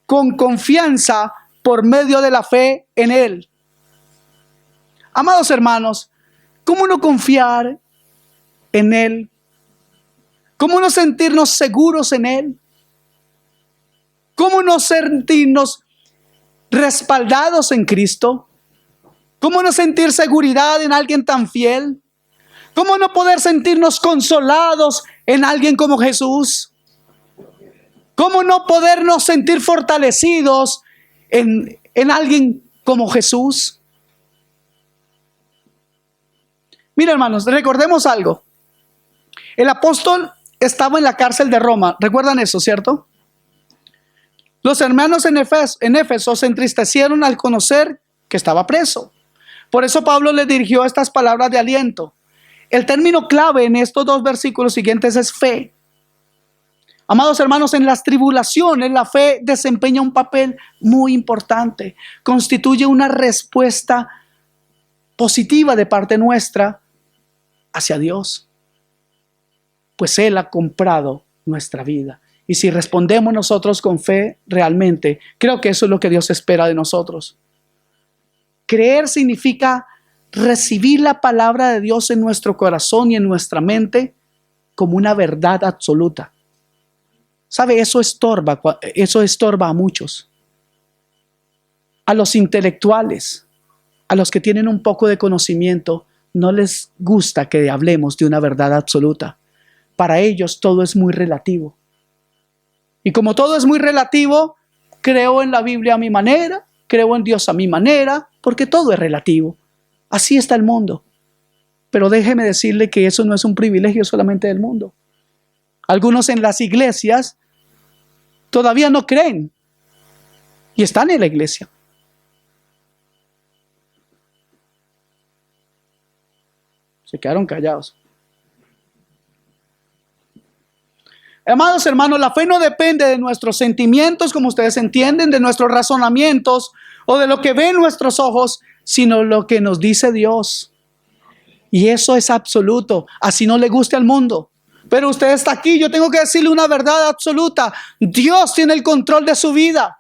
Speaker 1: con confianza por medio de la fe en Él. Amados hermanos, ¿cómo no confiar en Él? ¿Cómo no sentirnos seguros en Él? ¿Cómo no sentirnos respaldados en Cristo? ¿Cómo no sentir seguridad en alguien tan fiel? ¿Cómo no poder sentirnos consolados en alguien como Jesús? ¿Cómo no podernos sentir fortalecidos en alguien como Jesús? Mira, hermanos, recordemos algo. El apóstol estaba en la cárcel de Roma. ¿Recuerdan eso, cierto? Los hermanos en Éfeso se entristecieron al conocer que estaba preso. Por eso Pablo le dirigió estas palabras de aliento. El término clave en estos dos versículos siguientes es fe. Amados hermanos, en las tribulaciones la fe desempeña un papel muy importante. Constituye una respuesta positiva de parte nuestra hacia Dios. Pues Él ha comprado nuestra vida. Y si respondemos nosotros con fe realmente, creo que eso es lo que Dios espera de nosotros. Creer significa recibir la palabra de Dios en nuestro corazón y en nuestra mente como una verdad absoluta. ¿Sabe? Eso estorba a muchos. A los intelectuales, a los que tienen un poco de conocimiento, no les gusta que hablemos de una verdad absoluta. Para ellos todo es muy relativo. Y como todo es muy relativo, creo en la Biblia a mi manera, creo en Dios a mi manera, porque todo es relativo. Así está el mundo. Pero déjeme decirle que eso no es un privilegio solamente del mundo. Algunos en las iglesias todavía no creen y están en la iglesia. Se quedaron callados. Amados hermanos, la fe no depende de nuestros sentimientos, como ustedes entienden, de nuestros razonamientos o de lo que ven nuestros ojos, sino lo que nos dice Dios. Y eso es absoluto, así no le guste al mundo. Pero usted está aquí, yo tengo que decirle una verdad absoluta. Dios tiene el control de su vida.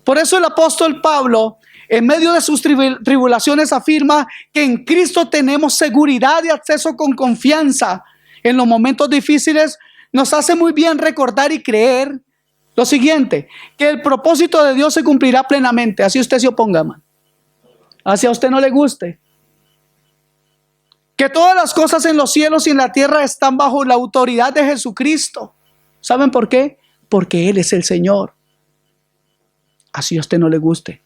Speaker 1: Por eso el apóstol Pablo, en medio de sus tribulaciones, afirma que en Cristo tenemos seguridad y acceso con confianza. En los momentos difíciles nos hace muy bien recordar y creer lo siguiente, que el propósito de Dios se cumplirá plenamente, así usted se oponga, man. Así a usted no le guste. Que todas las cosas en los cielos y en la tierra están bajo la autoridad de Jesucristo. ¿Saben por qué? Porque Él es el Señor. Así a usted no le guste.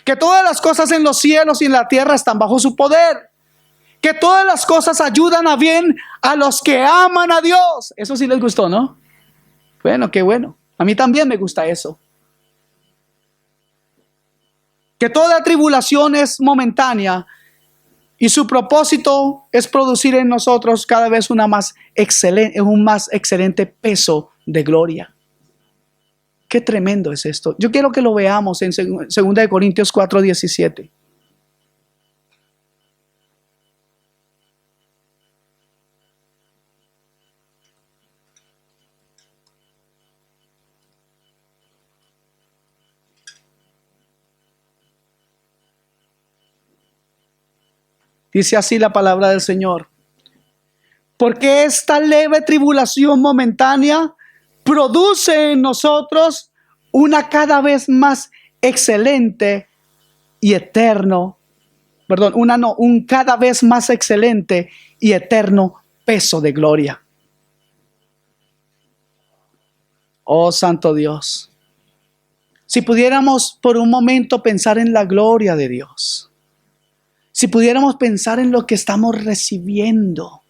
Speaker 1: Que todas las cosas en los cielos y en la tierra están bajo su poder. Que todas las cosas ayudan a bien a los que aman a Dios. Eso sí les gustó, ¿no? Bueno, qué bueno. A mí también me gusta eso. Que toda tribulación es momentánea y su propósito es producir en nosotros cada vez un más excelente peso de gloria. Qué tremendo es esto. Yo quiero que lo veamos en 2 Corintios 4:17. Dice así la palabra del Señor. Porque esta leve tribulación momentánea produce en nosotros una cada vez más excelente y eterno, un cada vez más excelente y eterno peso de gloria. Oh Santo Dios, si pudiéramos por un momento pensar en la gloria de Dios, si pudiéramos pensar en lo que estamos recibiendo,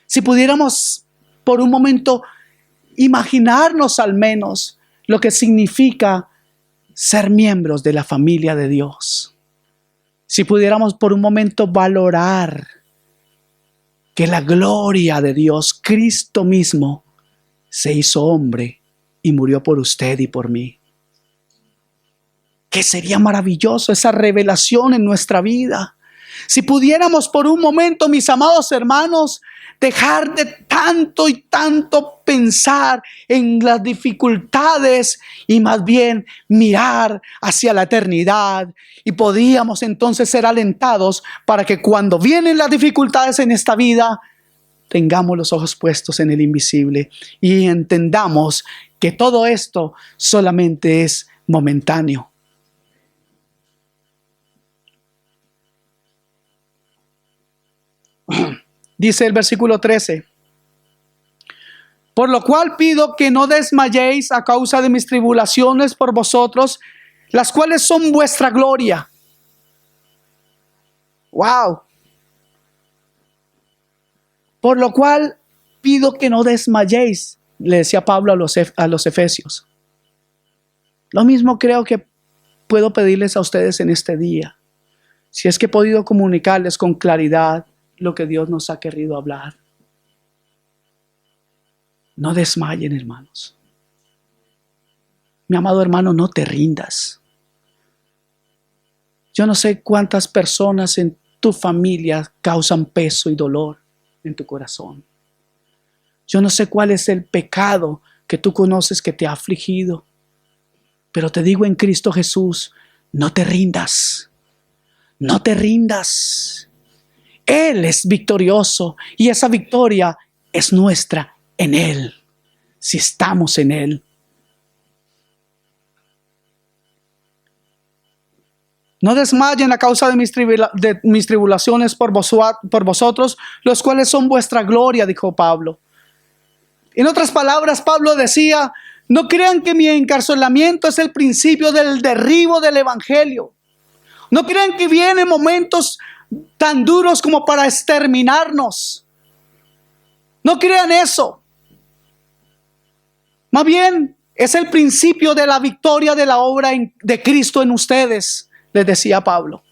Speaker 1: si pudiéramos por un momento imaginarnos al menos lo que significa ser miembros de la familia de Dios, si pudiéramos por un momento valorar que la gloria de Dios, Cristo mismo, se hizo hombre y murió por usted y por mí. Que sería maravilloso esa revelación en nuestra vida. Si pudiéramos por un momento, mis amados hermanos, dejar de tanto y tanto pensar en las dificultades y más bien mirar hacia la eternidad, y podíamos entonces ser alentados para que cuando vienen las dificultades en esta vida, tengamos los ojos puestos en el invisible y entendamos que todo esto solamente es momentáneo. Dice el versículo 13. Por lo cual pido que no desmayéis a causa de mis tribulaciones por vosotros, las cuales son vuestra gloria. Wow. Por lo cual pido que no desmayéis, le decía Pablo a los efesios. Lo mismo creo que puedo pedirles a ustedes en este día. Si es que he podido comunicarles con claridad lo que Dios nos ha querido hablar. No desmayen, hermanos. Mi amado hermano, no te rindas. Yo no sé cuántas personas en tu familia causan peso y dolor en tu corazón. Yo no sé cuál es el pecado que tú conoces que te ha afligido. Pero te digo en Cristo Jesús, no te rindas. No te rindas. Él es victorioso y esa victoria es nuestra en Él, si estamos en Él. No desmayen a causa de mis tribulaciones por vosotros, los cuales son vuestra gloria, dijo Pablo. En otras palabras, Pablo decía, no crean que mi encarcelamiento es el principio del derribo del evangelio. No crean que vienen momentos tan duros como para exterminarnos. No crean eso. Más bien, es el principio de la victoria de la obra de Cristo en ustedes, les decía Pablo.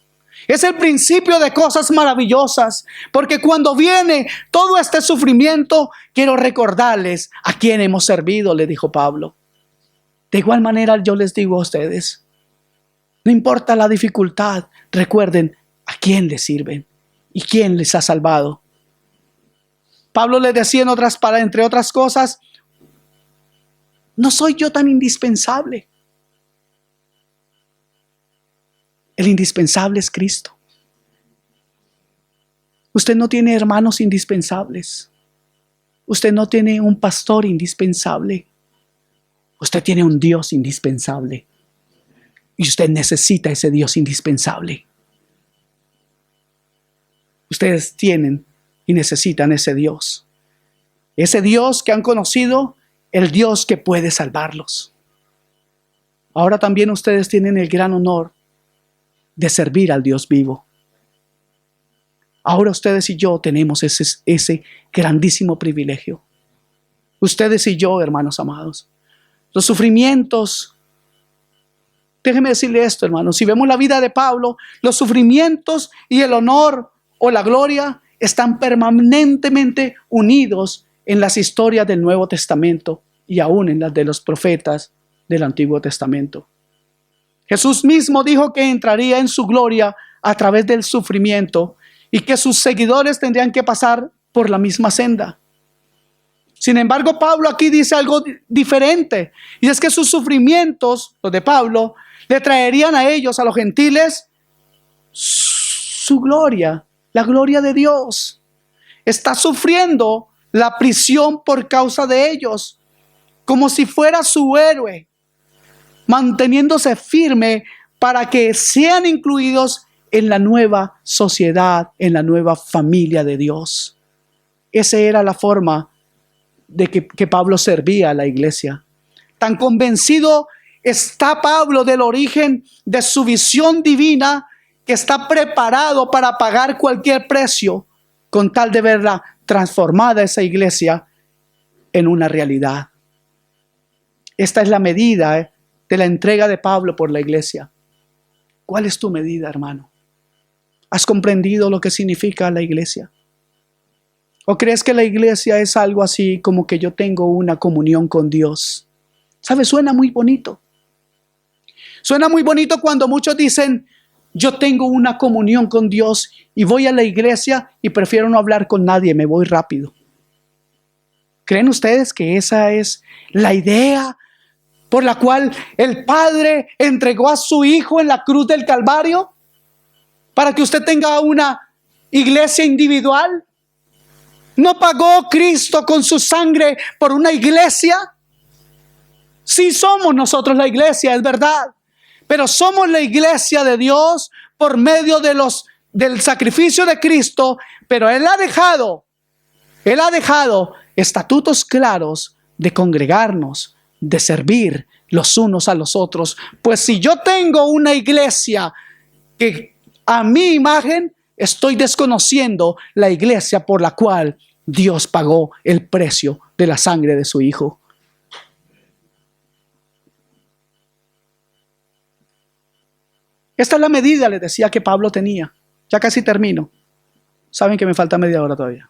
Speaker 1: Es el principio de cosas maravillosas, porque cuando viene todo este sufrimiento, quiero recordarles a quién hemos servido, le dijo Pablo. De igual manera yo les digo a ustedes, no importa la dificultad, recuerden a quién les sirven y quién les ha salvado. Pablo les decía entre otras cosas, no soy yo tan indispensable. El indispensable es Cristo. Usted no tiene hermanos indispensables. Usted no tiene un pastor indispensable. Usted tiene un Dios indispensable. Y usted necesita ese Dios indispensable. Ustedes tienen y necesitan ese Dios. Ese Dios que han conocido, el Dios que puede salvarlos. Ahora también ustedes tienen el gran honor de servir al Dios vivo. Ahora ustedes y yo tenemos ese grandísimo privilegio. Ustedes y yo, hermanos amados. Los sufrimientos, déjeme decirle esto, hermanos, si vemos la vida de Pablo, los sufrimientos y el honor o la gloria están permanentemente unidos en las historias del Nuevo Testamento y aún en las de los profetas del Antiguo Testamento. Jesús mismo dijo que entraría en su gloria a través del sufrimiento y que sus seguidores tendrían que pasar por la misma senda. Sin embargo, Pablo aquí dice algo diferente, y es que sus sufrimientos, los de Pablo, le traerían a ellos, a los gentiles, su gloria, la gloria de Dios. Está sufriendo la prisión por causa de ellos, como si fuera su héroe, manteniéndose firme para que sean incluidos en la nueva sociedad, en la nueva familia de Dios. Esa era la forma de que Pablo servía a la iglesia. Tan convencido está Pablo del origen de su visión divina que está preparado para pagar cualquier precio con tal de verla transformada esa iglesia en una realidad. Esta es la medida de la entrega de Pablo por la iglesia. ¿Cuál es tu medida, hermano? ¿Has comprendido lo que significa la iglesia? ¿O crees que la iglesia es algo así como que yo tengo una comunión con Dios? ¿Sabes? Suena muy bonito. Suena muy bonito cuando muchos dicen, yo tengo una comunión con Dios y voy a la iglesia y prefiero no hablar con nadie, me voy rápido. ¿Creen ustedes que esa es la idea por la cual el Padre entregó a su Hijo en la cruz del Calvario? ¿Para que usted tenga una iglesia individual? ¿No pagó Cristo con su sangre por una iglesia? Sí somos nosotros la iglesia, es verdad. Pero somos la iglesia de Dios por medio del sacrificio de Cristo. Pero Él ha dejado estatutos claros de congregarnos, de servir los unos a los otros. Pues si yo tengo una iglesia que a mi imagen, estoy desconociendo la iglesia por la cual Dios pagó el precio de la sangre de su Hijo. Esta es la medida, les decía, que Pablo tenía. Ya casi termino. Saben que me falta media hora todavía.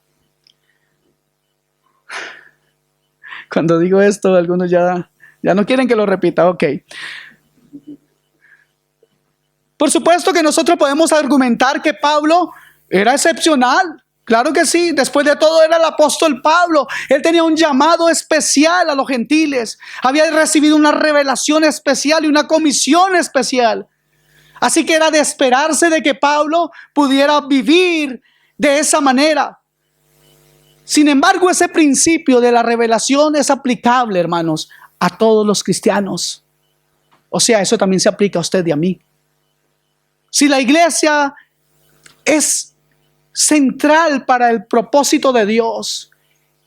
Speaker 1: Cuando digo esto, algunos ya no quieren que lo repita. Ok. Por supuesto que nosotros podemos argumentar que Pablo era excepcional. Claro que sí, después de todo era el apóstol Pablo. Él tenía un llamado especial a los gentiles. Había recibido una revelación especial y una comisión especial. Así que era de esperarse de que Pablo pudiera vivir de esa manera. Sin embargo, ese principio de la revelación es aplicable, hermanos, a todos los cristianos. O sea, eso también se aplica a usted y a mí. Si la iglesia es central para el propósito de Dios,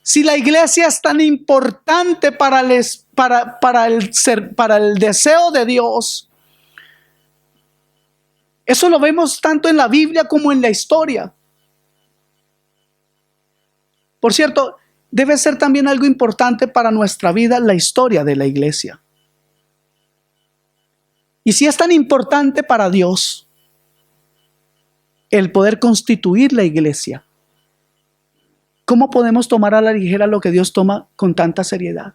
Speaker 1: si la iglesia es tan importante para el deseo de Dios, eso lo vemos tanto en la Biblia como en la historia. Por cierto, debe ser también algo importante para nuestra vida la historia de la iglesia. Y si es tan importante para Dios el poder constituir la iglesia, ¿cómo podemos tomar a la ligera lo que Dios toma con tanta seriedad?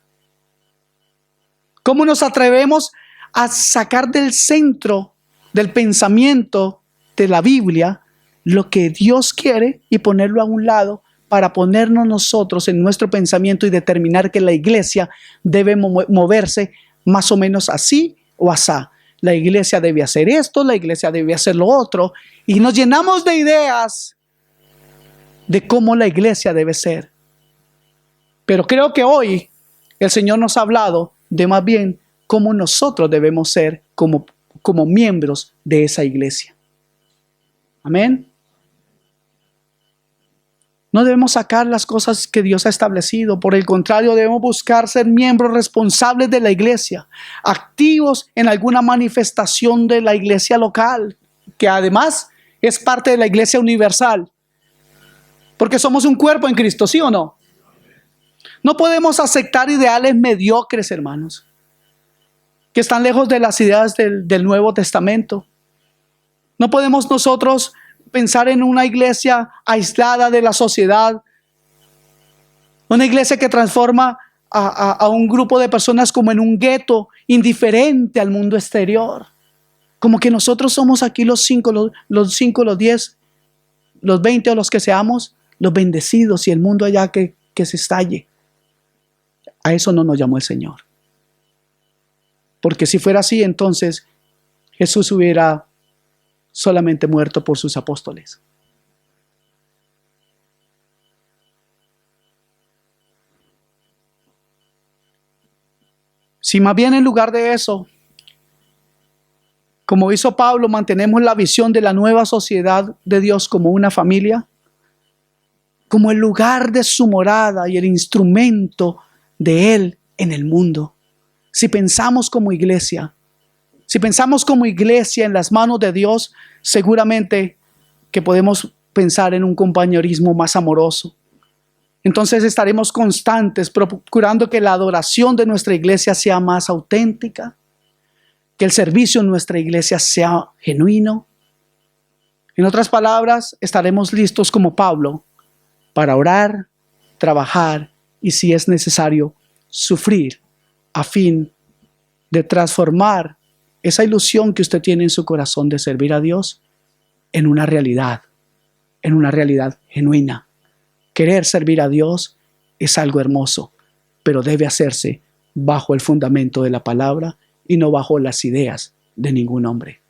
Speaker 1: ¿Cómo nos atrevemos a sacar del centro del pensamiento de la Biblia lo que Dios quiere y ponerlo a un lado para ponernos nosotros en nuestro pensamiento y determinar que la iglesia debe moverse más o menos así o asá? La iglesia debe hacer esto, la iglesia debe hacer lo otro, y nos llenamos de ideas de cómo la iglesia debe ser. Pero creo que hoy el Señor nos ha hablado de más bien cómo nosotros debemos ser como miembros de esa iglesia. Amén. No debemos sacar las cosas que Dios ha establecido. Por el contrario, debemos buscar ser miembros responsables de la iglesia, activos en alguna manifestación de la iglesia local, que además es parte de la iglesia universal. Porque somos un cuerpo en Cristo, ¿sí o no? No podemos aceptar ideales mediocres, hermanos, que están lejos de las ideas del Nuevo Testamento. No podemos nosotros pensar en una iglesia aislada de la sociedad, una iglesia que transforma a un grupo de personas como en un gueto, indiferente al mundo exterior. Como que nosotros somos aquí los 5, los 10, los 20 o los que seamos, los bendecidos, y el mundo allá que se estalle. A eso no nos llamó el Señor. Porque si fuera así, entonces Jesús hubiera solamente muerto por sus apóstoles. Si más bien en lugar de eso, como hizo Pablo, mantenemos la visión de la nueva sociedad de Dios como una familia, como el lugar de su morada y el instrumento de Él en el mundo. Si pensamos como iglesia en las manos de Dios, seguramente que podemos pensar en un compañerismo más amoroso. Entonces estaremos constantes procurando que la adoración de nuestra iglesia sea más auténtica, que el servicio en nuestra iglesia sea genuino. En otras palabras, estaremos listos como Pablo para orar, trabajar y, si es necesario, sufrir a fin de transformar esa ilusión que usted tiene en su corazón de servir a Dios en una realidad genuina. Querer servir a Dios es algo hermoso, pero debe hacerse bajo el fundamento de la palabra y no bajo las ideas de ningún hombre.